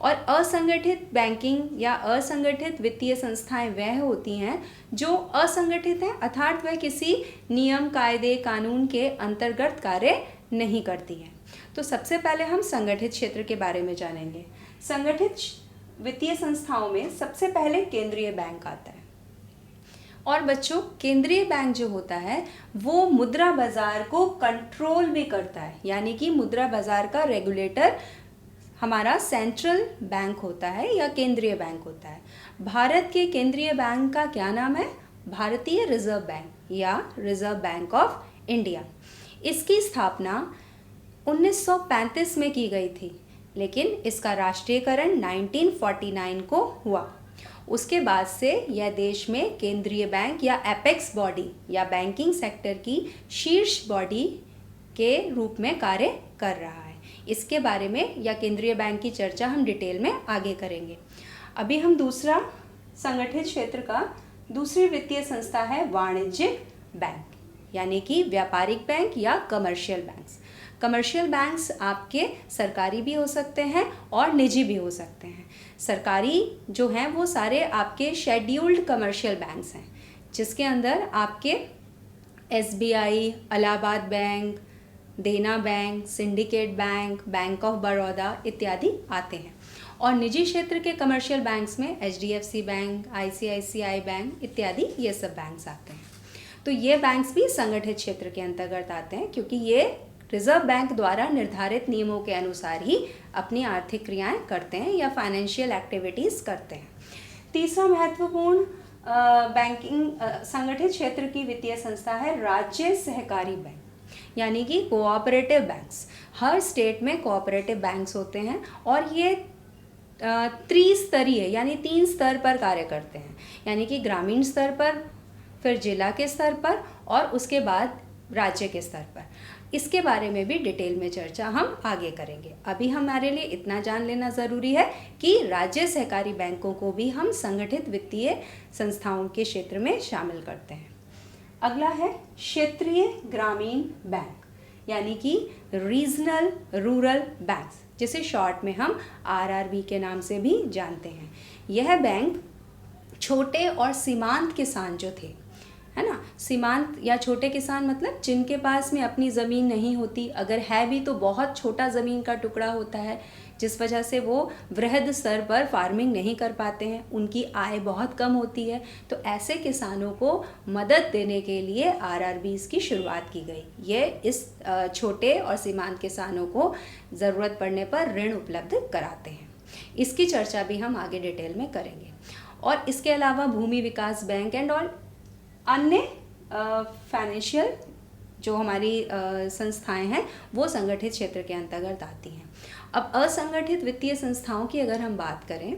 और असंगठित बैंकिंग या असंगठित वित्तीय संस्थाएं वह होती हैं जो असंगठित हैं, अर्थात वह किसी नियम, कायदे, कानून के अंतर्गत कार्य नहीं करती हैं। तो सबसे पहले हम संगठित क्षेत्र के बारे में जानेंगे। संगठित वित्तीय संस्थाओं में सबसे पहले केंद्रीय बैंक आता है। और बच्चों, केंद्रीय बैंक जो होता है वो मुद्रा बाजार को कंट्रोल भी करता है, यानी कि मुद्रा बाजार का रेगुलेटर हमारा सेंट्रल बैंक होता है या केंद्रीय बैंक होता है। भारत के केंद्रीय बैंक का क्या नाम है? भारतीय रिजर्व बैंक या रिजर्व बैंक ऑफ इंडिया। इसकी स्थापना 1935 में की गई थी, लेकिन इसका राष्ट्रीयकरण 1949 को हुआ। उसके बाद से यह देश में केंद्रीय बैंक या एपेक्स बॉडी या बैंकिंग सेक्टर की शीर्ष बॉडी के रूप में कार्य कर रहा है। इसके बारे में या केंद्रीय बैंक की चर्चा हम डिटेल में आगे करेंगे। अभी हम दूसरा संगठित क्षेत्र का दूसरी वित्तीय संस्था है वाणिज्यिक बैंक, यानी कि व्यापारिक बैंक या कमर्शियल बैंक्स। कमर्शियल बैंक्स आपके सरकारी भी हो सकते हैं और निजी भी हो सकते हैं। सरकारी जो हैं वो सारे आपके शेड्यूल्ड कमर्शियल बैंक्स हैं, जिसके अंदर आपके SBI, इलाहाबाद बैंक, देना bank, syndicate bank, bank of Baroda इत्यादि आते हैं। और निजी क्षेत्र के कमर्शियल बैंक्स में HDFC बैंक, ICICI बैंक इत्यादि ये सब बैंक्स आते हैं। तो ये बैंक्स भी संगठित क्षेत्र के अंतर्गत आते हैं, क्योंकि ये रिजर्व बैंक द्वारा निर्धारित नियमों के अनुसार ही अपनी आर्थिक क्रियाएं करते हैं या फाइनेंशियल एक्टिविटीज़ करते हैं। तीसरा महत्वपूर्ण बैंकिंग संगठित क्षेत्र की वित्तीय संस्था है राज्य सहकारी बैंक, यानी कि कोऑपरेटिव बैंक्स। हर स्टेट में कोऑपरेटिव बैंक्स होते हैं और ये त्रिस्तरीय यानी 3 स्तर पर कार्य करते हैं, यानी कि ग्रामीण स्तर पर, फिर जिला के स्तर पर और उसके बाद राज्य के स्तर पर। इसके बारे में भी डिटेल में चर्चा हम आगे करेंगे। अभी हमारे लिए इतना जान लेना ज़रूरी है कि राज्य सहकारी बैंकों को भी हम संगठित वित्तीय संस्थाओं के क्षेत्र में शामिल करते हैं। अगला है क्षेत्रीय ग्रामीण बैंक, यानी कि रीजनल रूरल बैंक्स, जिसे शॉर्ट में हम RRB के नाम से भी जानते हैं। यह बैंक छोटे और सीमांत किसान जो थे, है ना, सीमांत या छोटे किसान मतलब जिनके पास में अपनी ज़मीन नहीं होती, अगर है भी तो बहुत छोटा ज़मीन का टुकड़ा होता है, जिस वजह से वो वृहद स्तर पर फार्मिंग नहीं कर पाते हैं, उनकी आय बहुत कम होती है। तो ऐसे किसानों को मदद देने के लिए RRBs की शुरुआत की गई। ये इस छोटे और सीमांत किसानों को ज़रूरत पड़ने पर ऋण उपलब्ध कराते हैं। इसकी चर्चा भी हम आगे डिटेल में करेंगे। और इसके अलावा भूमि विकास बैंक एंड और अन्य फाइनेंशियल जो हमारी संस्थाएं हैं वो संगठित क्षेत्र के अंतर्गत आती हैं। अब असंगठित वित्तीय संस्थाओं की अगर हम बात करें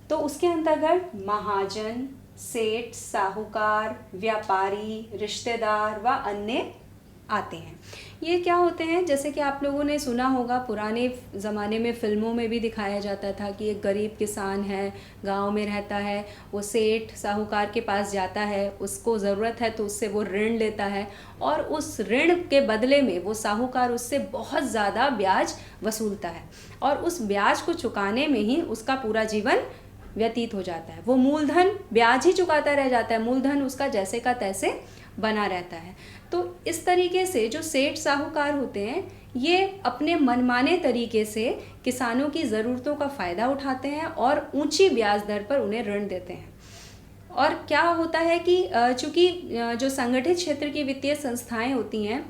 तो उसके अंतर्गत महाजन, सेठ, साहूकार, व्यापारी, रिश्तेदार व अन्य आते हैं। ये क्या होते हैं? जैसे कि आप लोगों ने सुना होगा, पुराने ज़माने में फ़िल्मों में भी दिखाया जाता था कि एक गरीब किसान है, गांव में रहता है, वो सेठ साहूकार के पास जाता है, उसको ज़रूरत है तो उससे वो ऋण लेता है और उस ऋण के बदले में वो साहूकार उससे बहुत ज़्यादा ब्याज वसूलता है और उस ब्याज को चुकाने में ही उसका पूरा जीवन व्यतीत हो जाता है। वो मूलधन ब्याज ही चुकाता रह जाता है, मूलधन उसका जैसे का तैसे बना रहता है। तो इस तरीके से जो सेठ साहूकार होते हैं ये अपने मनमाने तरीके से किसानों की ज़रूरतों का फ़ायदा उठाते हैं और ऊंची ब्याज दर पर उन्हें ऋण देते हैं। और क्या होता है कि चूँकि जो संगठित क्षेत्र की वित्तीय संस्थाएं होती हैं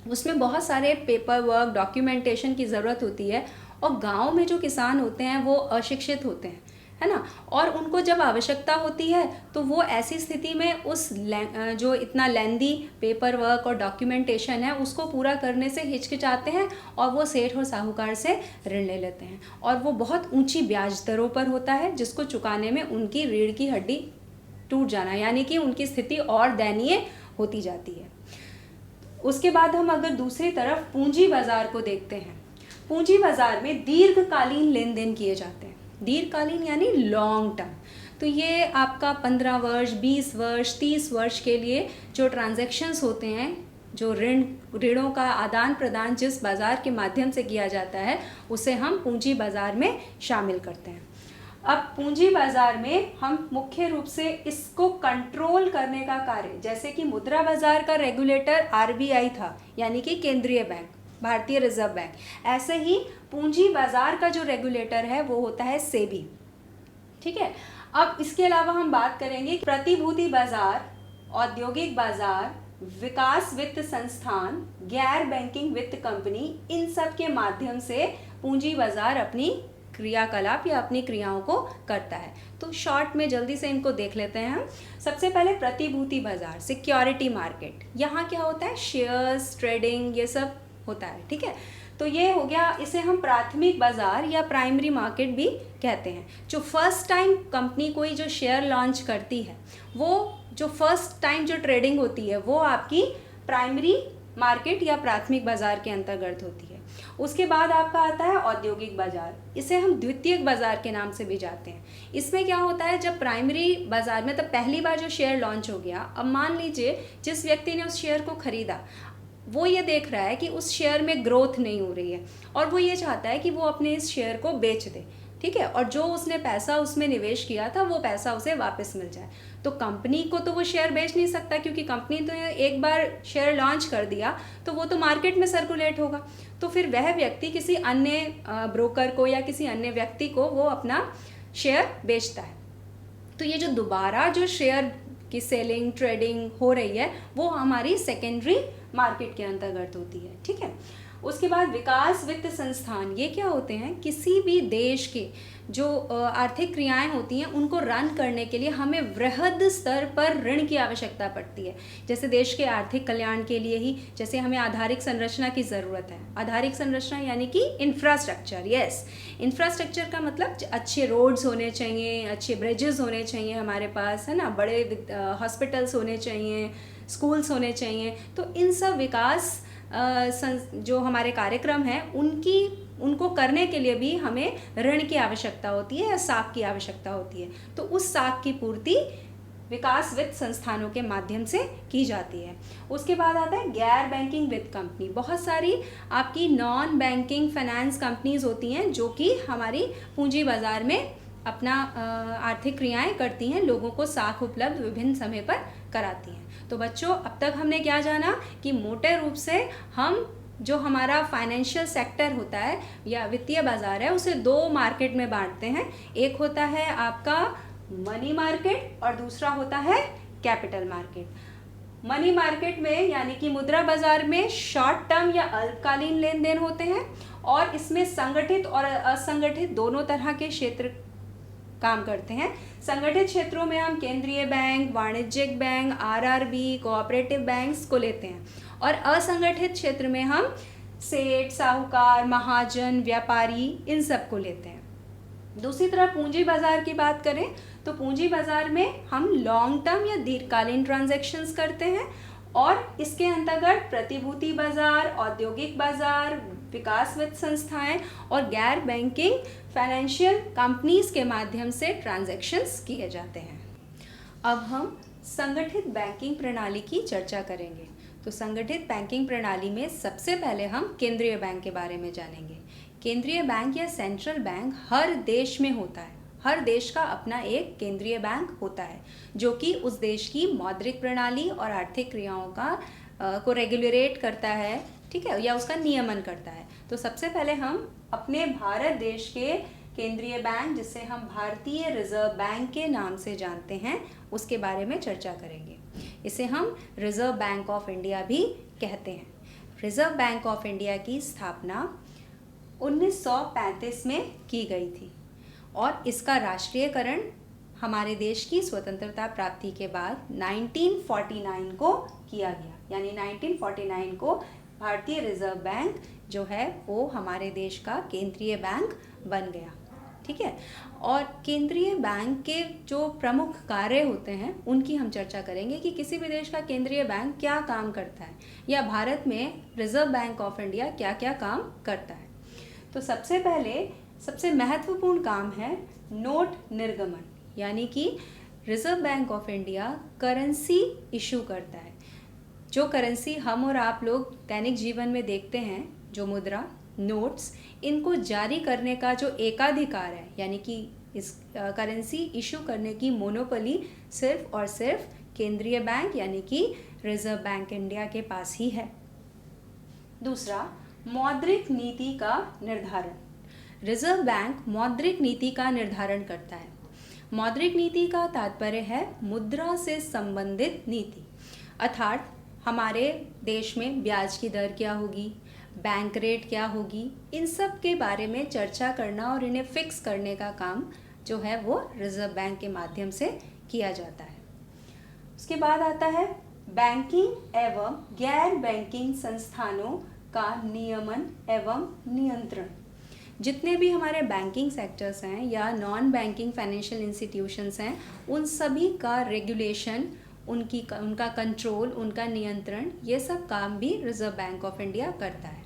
उसमें बहुत सारे पेपर वर्क, डॉक्यूमेंटेशन की ज़रूरत होती है और गाँव में जो किसान होते हैं वो अशिक्षित होते हैं, है ना, और उनको जब आवश्यकता होती है तो वो ऐसी स्थिति में उस जो इतना लेंदी पेपर वर्क और डॉक्यूमेंटेशन है उसको पूरा करने से हिचकिचाते हैं और वो सेठ और साहूकार से ऋण ले लेते हैं और वो बहुत ऊंची ब्याज दरों पर होता है, जिसको चुकाने में उनकी रीढ़ की हड्डी टूट जाना, यानी कि उनकी स्थिति और दयनीय होती जाती है। उसके बाद हम अगर दूसरी तरफ पूंजी बाजार को देखते हैं, पूंजी बाजार में दीर्घकालीन लेन देन किए जाते हैं। दीर्घकालीन यानी लॉन्ग टर्म। तो ये आपका 15 वर्ष, 20 वर्ष, 30 वर्ष के लिए जो ट्रांजैक्शंस होते हैं, जो ऋणों का आदान प्रदान जिस बाज़ार के माध्यम से किया जाता है उसे हम पूंजी बाज़ार में शामिल करते हैं। अब पूंजी बाज़ार में हम मुख्य रूप से इसको कंट्रोल करने का कार्य, जैसे कि मुद्रा बाज़ार का रेगुलेटर RBI था, यानी कि केंद्रीय बैंक, भारतीय रिजर्व बैंक, ऐसे ही पूंजी बाज़ार का जो रेगुलेटर है वो होता है सेबी। ठीक है। अब इसके अलावा हम बात करेंगे प्रतिभूति बाज़ार, औद्योगिक बाज़ार, विकास वित्त संस्थान, गैर बैंकिंग वित्त कंपनी, इन सब के माध्यम से पूंजी बाज़ार अपनी क्रियाकलाप या अपनी क्रियाओं को करता है। तो शॉर्ट में जल्दी से इनको देख लेते हैं हम। सबसे पहले प्रतिभूति बाज़ार, सिक्योरिटी मार्केट, यहाँ क्या होता है, शेयर्स ट्रेडिंग, ये सब होता है। ठीक है। तो ये हो गया, इसे हम प्राथमिक बाज़ार या प्राइमरी मार्केट भी कहते हैं। जो फर्स्ट टाइम कंपनी कोई जो शेयर लॉन्च करती है, वो जो फर्स्ट टाइम जो ट्रेडिंग होती है वो आपकी प्राइमरी मार्केट या प्राथमिक बाज़ार के अंतर्गत होती है। उसके बाद आपका आता है औद्योगिक बाज़ार, इसे हम द्वितीयक बाज़ार के नाम से भी जानते हैं। इसमें क्या होता है, जब प्राइमरी बाज़ार में तब पहली बार जो शेयर लॉन्च हो गया, अब मान लीजिए जिस व्यक्ति ने उस शेयर को ख़रीदा वो ये देख रहा है कि उस शेयर में ग्रोथ नहीं हो रही है और वो ये चाहता है कि वो अपने इस शेयर को बेच दे। ठीक है। और जो उसने पैसा उसमें निवेश किया था वो पैसा उसे वापस मिल जाए। तो कंपनी को तो वो शेयर बेच नहीं सकता, क्योंकि कंपनी तो एक बार शेयर लॉन्च कर दिया तो वो तो मार्केट में सर्कुलेट होगा। तो फिर वह व्यक्ति किसी अन्य ब्रोकर को या किसी अन्य व्यक्ति को वो अपना शेयर बेचता है। तो ये जो दोबारा जो शेयर की सेलिंग ट्रेडिंग हो रही है वो हमारी सेकेंडरी मार्केट के अंतर्गत होती है। ठीक है। उसके बाद विकास वित्त संस्थान, ये क्या होते हैं, किसी भी देश के जो आर्थिक क्रियाएं होती हैं उनको रन करने के लिए हमें वृहद स्तर पर ऋण की आवश्यकता पड़ती है। जैसे देश के आर्थिक कल्याण के लिए ही, जैसे हमें आधारिक संरचना की ज़रूरत है। आधारिक संरचना यानी कि इंफ्रास्ट्रक्चर। यस, इंफ्रास्ट्रक्चर का मतलब अच्छे रोड्स होने चाहिए, अच्छे ब्रिजेस होने चाहिए हमारे पास, है ना, बड़े हॉस्पिटल्स होने चाहिए, स्कूल्स होने चाहिए। तो इन सब विकास जो हमारे कार्यक्रम हैं उनको करने के लिए भी हमें ऋण की आवश्यकता होती है या साख की आवश्यकता होती है। तो उस साख की पूर्ति विकास वित्त संस्थानों के माध्यम से की जाती है। उसके बाद आता है गैर बैंकिंग वित्त कंपनी। बहुत सारी आपकी नॉन बैंकिंग फाइनेंस कंपनीज होती हैं जो कि हमारी पूंजी बाज़ार में अपना आर्थिक क्रियाएं करती हैं, लोगों को साख उपलब्ध विभिन्न समय पर कराती हैं। तो बच्चों, अब तक हमने क्या जाना कि मोटे रूप से हम जो हमारा फाइनेंशियल सेक्टर होता है या वित्तीय बाज़ार है उसे दो मार्केट में बांटते हैं। एक होता है आपका मनी मार्केट और दूसरा होता है कैपिटल मार्केट। मनी मार्केट में यानी कि मुद्रा बाज़ार में शॉर्ट टर्म या अल्पकालीन लेन देन होते हैं और इसमें संगठित और असंगठित दोनों तरह के क्षेत्र काम करते हैं। संगठित क्षेत्रों में हम केंद्रीय बैंक, वाणिज्यिक बैंक, RRB, कोऑपरेटिव बैंक्स को लेते हैं और असंगठित क्षेत्र में हम सेठ, साहूकार, महाजन, व्यापारी, इन सब को लेते हैं। दूसरी तरफ पूंजी बाज़ार की बात करें तो पूंजी बाज़ार में हम लॉन्ग टर्म या दीर्घकालीन ट्रांजैक्शंस करते हैं और इसके अंतर्गत प्रतिभूति बाज़ार, औद्योगिक बाज़ार, विकास वित्त संस्थाएं और गैर बैंकिंग फाइनेंशियल कंपनीज के माध्यम से ट्रांजैक्शंस किए जाते हैं। अब हम संगठित बैंकिंग प्रणाली की चर्चा करेंगे। तो संगठित बैंकिंग प्रणाली में सबसे पहले हम केंद्रीय बैंक के बारे में जानेंगे। केंद्रीय बैंक या सेंट्रल बैंक हर देश में होता है। हर देश का अपना एक केंद्रीय बैंक होता है जो कि उस देश की मौद्रिक प्रणाली और आर्थिक क्रियाओं को रेगुलेट करता है, ठीक है, या उसका नियमन करता है। तो सबसे पहले हम अपने भारत देश के केंद्रीय बैंक, जिसे हम भारतीय रिजर्व बैंक के नाम से जानते हैं, उसके बारे में चर्चा करेंगे। इसे हम रिजर्व बैंक ऑफ इंडिया भी कहते हैं। रिजर्व बैंक ऑफ इंडिया की स्थापना 1935 में की गई थी और इसका राष्ट्रीयकरण हमारे देश की स्वतंत्रता प्राप्ति के बाद 1949 को किया गया। यानी 1949 को भारतीय रिजर्व बैंक जो है वो हमारे देश का केंद्रीय बैंक बन गया, ठीक है। और केंद्रीय बैंक के जो प्रमुख कार्य होते हैं उनकी हम चर्चा करेंगे कि किसी भी देश का केंद्रीय बैंक क्या काम करता है या भारत में रिजर्व बैंक ऑफ इंडिया क्या क्या काम करता है। तो सबसे पहले सबसे महत्वपूर्ण काम है नोट निर्गमन, यानी कि reserve bank of India currency issue करता है। जो करेंसी हम और आप लोग दैनिक जीवन में देखते हैं, जो मुद्रा, नोट्स, इनको जारी करने का जो एकाधिकार है, यानी कि इस करेंसी इशू करने की मोनोपोली सिर्फ और सिर्फ केंद्रीय बैंक यानी कि रिजर्व बैंक इंडिया के पास ही है। दूसरा, मौद्रिक नीति का निर्धारण। रिजर्व बैंक मौद्रिक नीति का निर्धारण करता है। मौद्रिक नीति का तात्पर्य है मुद्रा से संबंधित नीति, अर्थात हमारे देश में ब्याज की दर क्या होगी, बैंक रेट क्या होगी, इन सब के बारे में चर्चा करना और इन्हें फिक्स करने का काम जो है वो रिजर्व बैंक के माध्यम से किया जाता है। उसके बाद आता है बैंकिंग एवं गैर बैंकिंग संस्थानों का नियमन एवं नियंत्रण। जितने भी हमारे बैंकिंग सेक्टर्स हैं या नॉन बैंकिंग फाइनेंशियल इंस्टीट्यूशंस हैं, उन सभी का रेगुलेशन, उनका कंट्रोल, उनका नियंत्रण, ये सब काम भी रिजर्व बैंक ऑफ इंडिया करता है।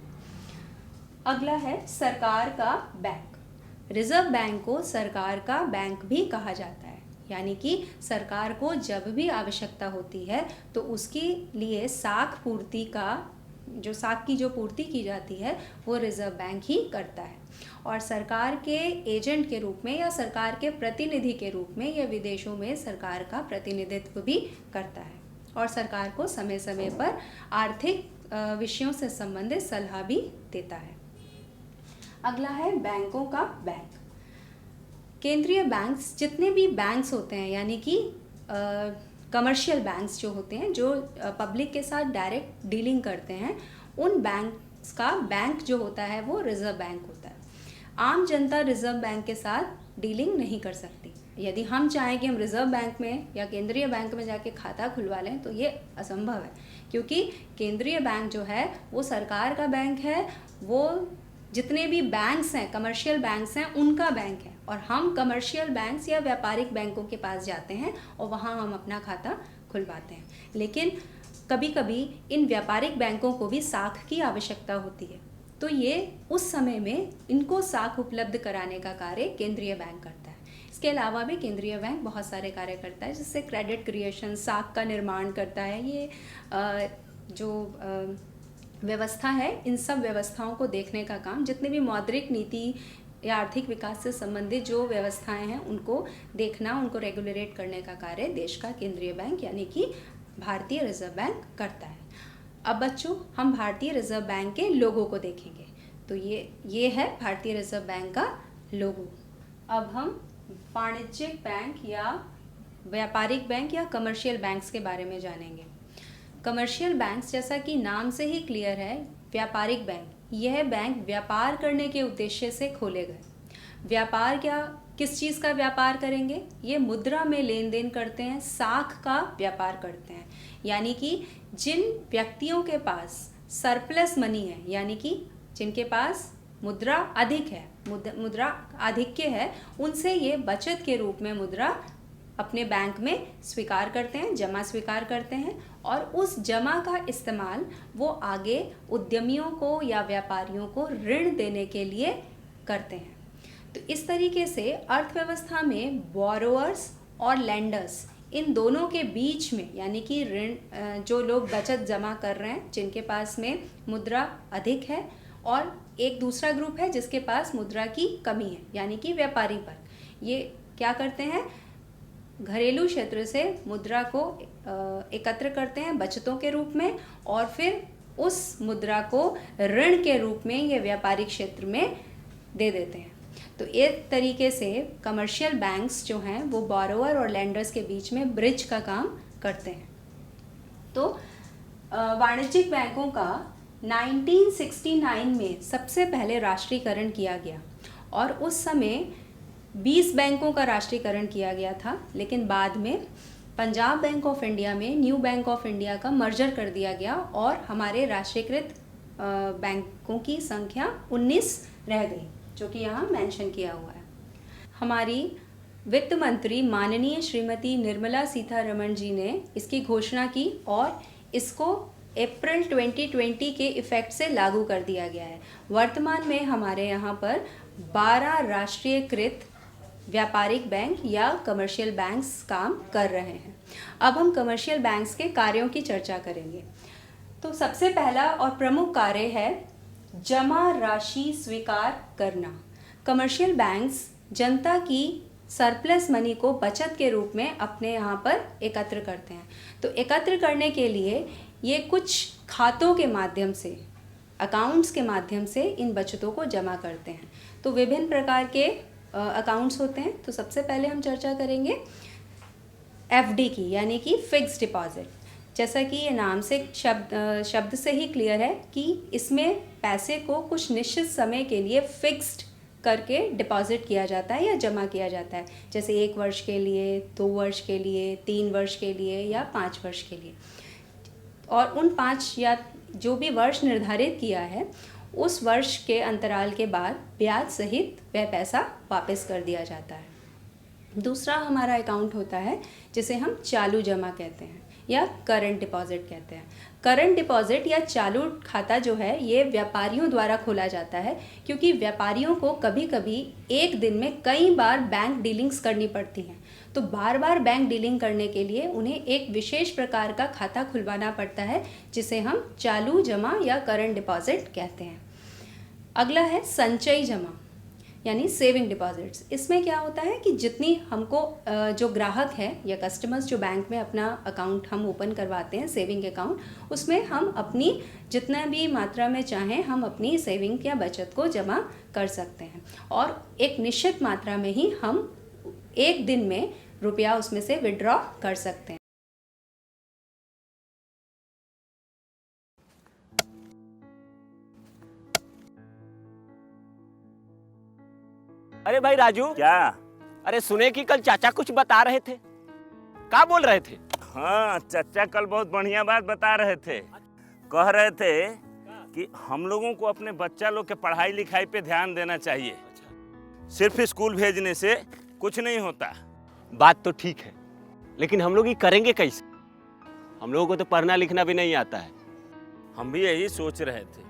अगला है सरकार का बैंक। रिजर्व बैंक को सरकार का बैंक भी कहा जाता है, यानी कि सरकार को जब भी आवश्यकता होती है तो उसके लिए साख की जो पूर्ति की जाती है वो रिजर्व बैंक ही करता है। और सरकार के एजेंट के रूप में या सरकार के प्रतिनिधि के रूप में यह विदेशों में सरकार का प्रतिनिधित्व भी करता है और सरकार को समय समय पर आर्थिक विषयों से संबंधित सलाह भी देता है। अगला है बैंकों का बैंक। केंद्रीय बैंक्स, जितने भी बैंक्स होते हैं यानी कि कमर्शियल बैंक्स जो होते हैं, जो पब्लिक के साथ डायरेक्ट डीलिंग करते हैं, उन बैंक्स का बैंक जो होता है वो रिजर्व बैंक होता है। आम जनता रिजर्व बैंक के साथ डीलिंग नहीं कर सकती। यदि हम चाहें कि हम रिजर्व बैंक में या केंद्रीय बैंक में जाके खाता खुलवा लें तो ये असंभव है, क्योंकि केंद्रीय बैंक जो है वो सरकार का बैंक है, वो जितने भी बैंक्स हैं, कमर्शियल बैंक्स हैं, उनका बैंक है। और हम कमर्शियल बैंक्स या व्यापारिक बैंकों के पास जाते हैं और वहाँ हम अपना खाता खुलवाते हैं। लेकिन कभी कभी इन व्यापारिक बैंकों को भी साख की आवश्यकता होती है, तो ये उस समय में इनको साख उपलब्ध कराने का कार्य केंद्रीय बैंक करता है। इसके अलावा भी केंद्रीय बैंक बहुत सारे कार्य करता है, जिससे क्रेडिट क्रिएशन, साख का निर्माण करता है। ये व्यवस्था है, इन सब व्यवस्थाओं को देखने का काम, जितने भी मौद्रिक नीति या आर्थिक विकास से संबंधित जो व्यवस्थाएं हैं उनको देखना, उनको रेगुलेट करने का कार्य देश का केंद्रीय बैंक यानी कि भारतीय रिजर्व बैंक करता है। अब बच्चों, हम भारतीय रिजर्व बैंक के लोगो को देखेंगे। तो ये है भारतीय रिजर्व बैंक का लोगो। अब हम वाणिज्यिक बैंक या व्यापारिक बैंक या कमर्शियल बैंक्स के बारे में जानेंगे। कमर्शियल बैंक्स, जैसा कि नाम से ही क्लियर है, व्यापारिक बैंक, यह बैंक व्यापार करने के उद्देश्य से खोले गए। व्यापार किस चीज़ का व्यापार करेंगे? ये मुद्रा में लेन देन करते हैं, साख का व्यापार करते हैं। यानी कि जिन व्यक्तियों के पास सरप्लस मनी है, यानी कि जिनके पास मुद्रा अधिक है, मुद्रा आधिक्य है, उनसे ये बचत के रूप में मुद्रा अपने बैंक में स्वीकार करते हैं, जमा स्वीकार करते हैं और उस जमा का इस्तेमाल वो आगे उद्यमियों को या व्यापारियों को ऋण देने के लिए करते हैं। तो इस तरीके से अर्थव्यवस्था में बोरोअर्स और लेंडर्स, इन दोनों के बीच में, यानी कि ऋण जो लोग बचत जमा कर रहे हैं, जिनके पास में मुद्रा अधिक है, और एक दूसरा ग्रुप है जिसके पास मुद्रा की कमी है, यानी कि व्यापारी वर्ग, ये क्या करते हैं? घरेलू क्षेत्र से मुद्रा को एकत्र करते हैं बचतों के रूप में और फिर उस मुद्रा को ऋण के रूप में ये व्यापारिक क्षेत्र में दे देते हैं। तो एक तरीके से कमर्शियल बैंक्स जो हैं वो बोरोअर और लेंडर्स के बीच में ब्रिज का काम करते हैं। तो वाणिज्यिक बैंकों का 1969 में सबसे पहले राष्ट्रीयकरण किया गया और उस समय 20 बैंकों का राष्ट्रीयकरण किया गया था, लेकिन बाद में पंजाब बैंक ऑफ इंडिया में न्यू बैंक ऑफ इंडिया का मर्जर कर दिया गया और हमारे राष्ट्रीयकृत बैंकों की संख्या 19 रह गई, जो कि यहाँ मेंशन किया हुआ है। हमारी वित्त मंत्री माननीय श्रीमती निर्मला सीतारमण जी ने इसकी घोषणा की और इसको अप्रैल 2020 के इफ़ेक्ट से लागू कर दिया गया है। वर्तमान में हमारे यहाँ पर 12 राष्ट्रीयकृत व्यापारिक बैंक या कमर्शियल बैंक्स काम कर रहे हैं। अब हम कमर्शियल बैंक्स के कार्यों की चर्चा करेंगे। तो सबसे पहला और प्रमुख कार्य है जमा राशि स्वीकार करना। कमर्शियल बैंक्स जनता की सरप्लस मनी को बचत के रूप में अपने यहाँ पर एकत्र करते हैं। तो एकत्र करने के लिए ये कुछ खातों के माध्यम से, अकाउंट्स के माध्यम से इन बचतों को जमा करते हैं। तो विभिन्न प्रकार के अकाउंट्स होते हैं। तो सबसे पहले हम चर्चा करेंगे एफडी की, यानी कि फिक्स्ड डिपॉजिट। जैसा कि ये नाम से शब्द से ही क्लियर है कि इसमें पैसे को कुछ निश्चित समय के लिए फिक्स्ड करके डिपॉजिट किया जाता है या जमा किया जाता है, जैसे 1 वर्ष के लिए, 2 वर्ष के लिए, 3 वर्ष के लिए या 5 वर्ष के लिए। और उन 5 या जो भी वर्ष निर्धारित किया है, उस वर्ष के अंतराल के बाद ब्याज सहित वह पैसा वापस कर दिया जाता है। दूसरा हमारा अकाउंट होता है जिसे हम चालू जमा कहते हैं या करंट डिपॉजिट कहते हैं। करंट डिपॉजिट या चालू खाता जो है, ये व्यापारियों द्वारा खोला जाता है, क्योंकि व्यापारियों को कभी कभी एक दिन में कई बार बैंक डीलिंग्स करनी पड़ती हैं। तो बार बार बैंक डीलिंग करने के लिए उन्हें एक विशेष प्रकार का खाता खुलवाना पड़ता है, जिसे हम चालू जमा या करंट डिपॉजिट कहते हैं। अगला है संचयी जमा यानी सेविंग डिपॉजिट्स। इसमें क्या होता है कि जितनी हमको जो ग्राहक है या कस्टमर्स जो बैंक में अपना अकाउंट हम ओपन करवाते हैं, सेविंग अकाउंट, उसमें हम अपनी जितना भी मात्रा में चाहें हम अपनी सेविंग या बचत को जमा कर सकते हैं, और एक निश्चित मात्रा में ही हम एक दिन में रुपया उसमें से विड्रॉ कर सकते हैं। अरे भाई राजू, क्या? अरे सुने कि कल चाचा कुछ बता रहे थे, क्या बोल रहे थे? हाँ, चाचा कल बहुत बढ़िया बात बता रहे थे। कह रहे थे कि हम लोगों को अपने बच्चा लोग के पढ़ाई लिखाई पे ध्यान देना चाहिए। सिर्फ स्कूल भेजने से कुछ नहीं होता। बात तो ठीक है, लेकिन हम लोग ये करेंगे कैसे? हम लोगों को तो पढ़ना लिखना भी नहीं आता है। हम भी यही सोच रहे थे।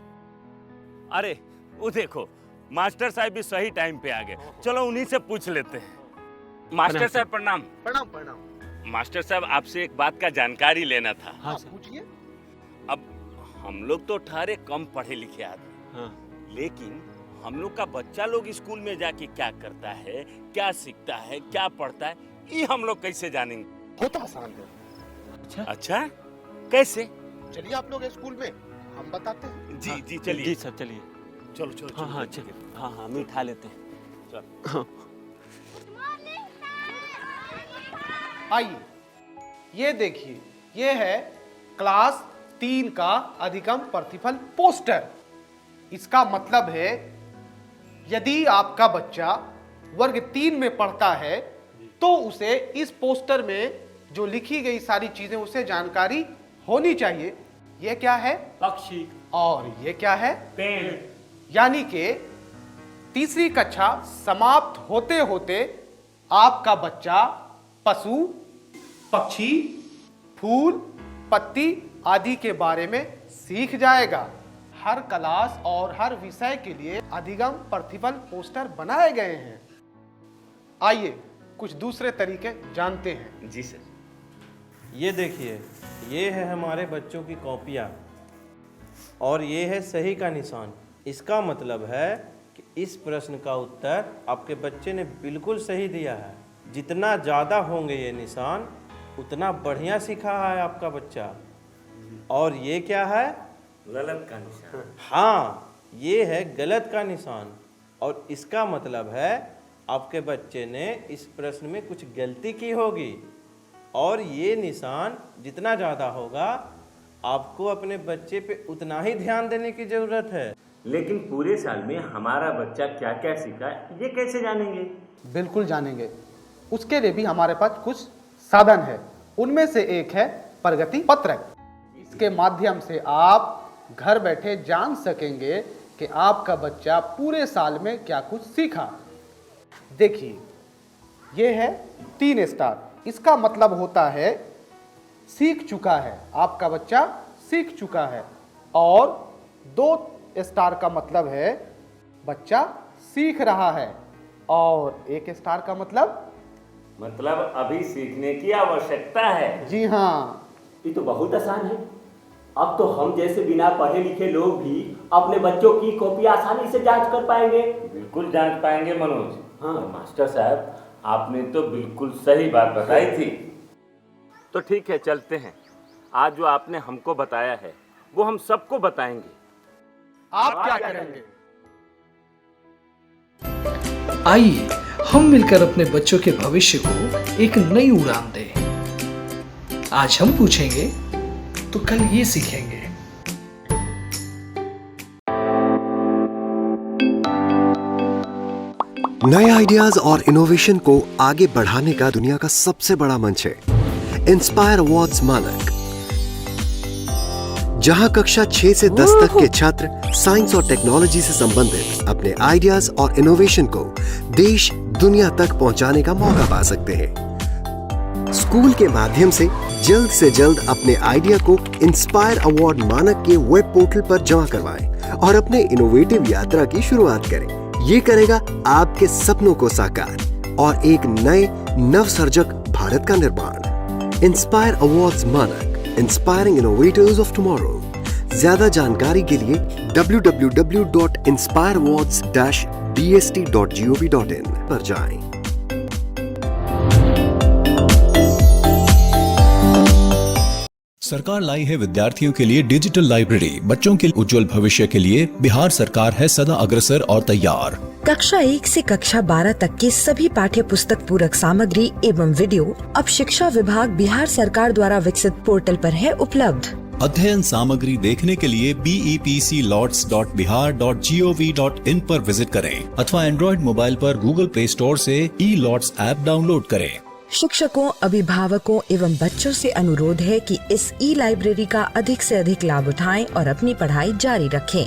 अरे वो देखो, मास्टर साहब भी सही टाइम पे आ गए। चलो उन्हीं से पूछ लेते हैं। मास्टर साहब प्रणाम। प्रणाम प्रणाम। मास्टर साहब, आपसे एक बात का जानकारी लेना था। हाँ पूछिए। अब हम लोग तो ठहरे कम पढ़े लिखे आदमी, हाँ। लेकिन हम लोग का बच्चा लोग स्कूल में जाके क्या करता है, क्या सीखता है, क्या पढ़ता है, ये हम लोग कैसे जानेंगे? बहुत आसान है। अच्छा, कैसे? चलिए आप लोग स्कूल में, हम बताते हैं। जी जी चलिए। जी सर चलिए। चलो चलो। हाँ हाँ चलिए। हाँ हाँ मीठा लेते हैं। चलो। आइए, ये देखिए, ये है क्लास 3 का अधिगम प्रतिफल पोस्टर। इसका मतलब है यदि आपका बच्चा वर्ग 3 में पढ़ता है तो उसे इस पोस्टर में जो लिखी गई सारी चीजें उसे जानकारी होनी चाहिए। ये क्या है? पक्षी। और ये क्या है? पेड़। यानी कि तीसरी कक्षा समाप्त होते होते आपका बच्चा पशु, पक्षी, फूल, पत्ती आदि के बारे में सीख जाएगा। हर क्लास और हर विषय के लिए अधिगम प्रतिफल पोस्टर बनाए गए हैं। आइए कुछ दूसरे तरीके जानते हैं। जी सर। ये देखिए, ये है हमारे बच्चों की कॉपियाँ और ये है सही का निशान। इसका मतलब है कि इस प्रश्न का उत्तर आपके बच्चे ने बिल्कुल सही दिया है। जितना ज़्यादा होंगे ये निशान, उतना बढ़िया सीखा है आपका बच्चा। और ये क्या है? गलत का निशान। हाँ, ये है गलत का निशान, और इसका मतलब है आपके बच्चे ने इस प्रश्न में कुछ गलती की होगी। और ये निशान जितना ज़्यादा होगा, आपको अपने बच्चे पे उतना ही ध्यान देने की ज़रूरत है। लेकिन पूरे साल में हमारा बच्चा क्या क्या सीखा ये कैसे जानेंगे? बिल्कुल जानेंगे। उसके लिए भी हमारे पास कुछ साधन है। उनमें से एक है प्रगति पत्रक। इसके माध्यम से आप घर बैठे जान सकेंगे कि आपका बच्चा पूरे साल में क्या कुछ सीखा। देखिए, ये है 3 स्टार। इसका मतलब होता है सीख चुका है, आपका बच्चा सीख चुका है। और 2 स्टार का मतलब है बच्चा सीख रहा है। और 1 स्टार का मतलब अभी सीखने की आवश्यकता है। जी हाँ। ये तो बहुत आसान है। अब तो हम जैसे बिना पढ़े लिखे लोग भी अपने बच्चों की कॉपी आसानी से जांच कर पाएंगे। बिल्कुल जांच पाएंगे मनोज। हाँ। और मास्टर साहब, आपने तो बिल्कुल सही बात बताई थी। तो ठीक है, चलते हैं। आज जो आपने हमको बताया है वो हम सबको बताएंगे। आप क्या करेंगे? आइए हम मिलकर अपने बच्चों के भविष्य को एक नई उड़ान दें। आज हम पूछेंगे तो कल ये सीखेंगे। नए आइडियाज और इनोवेशन को आगे बढ़ाने का दुनिया का सबसे बड़ा मंच है इंस्पायर अवार्ड्स मानक, जहां कक्षा 6 से 10 तक के छात्र साइंस और टेक्नोलॉजी से संबंधित अपने आइडियाज और इनोवेशन को देश दुनिया तक पहुंचाने का मौका पा सकते हैं। स्कूल के माध्यम से जल्द अपने आइडिया को इंस्पायर अवार्ड मानक के वेब पोर्टल पर जमा करवाएं और अपने इनोवेटिव यात्रा की शुरुआत करें। ये करेगा आपके सपनों को साकार और एक नए नवसर्जक भारत का निर्माण। इंस्पायर अवार्ड्स मानक, इंस्पायरिंग इनोवेटर्स ऑफ टुमारो। ज्यादा जानकारी के लिए www.inspireawards-bst.gov.in पर जाएं। सरकार लाई है विद्यार्थियों के लिए डिजिटल लाइब्रेरी। बच्चों के उज्जवल भविष्य के लिए बिहार सरकार है सदा अग्रसर और तैयार। कक्षा 1 से कक्षा 12 तक की सभी पाठ्य पुस्तक पूरक सामग्री एवं वीडियो अब शिक्षा विभाग बिहार सरकार द्वारा विकसित पोर्टल पर है उपलब्ध। अध्ययन सामग्री देखने के लिए BEPCLOTS.bihar.gov.in पर विजिट करें अथवा एंड्रॉइड मोबाइल पर गूगल प्ले स्टोर से E-LOTS ऐप डाउनलोड करें। शिक्षकों, अभिभावकों एवं बच्चों से अनुरोध है कि इस ई लाइब्रेरी का अधिक से अधिक लाभ उठाएं और अपनी पढ़ाई जारी रखें।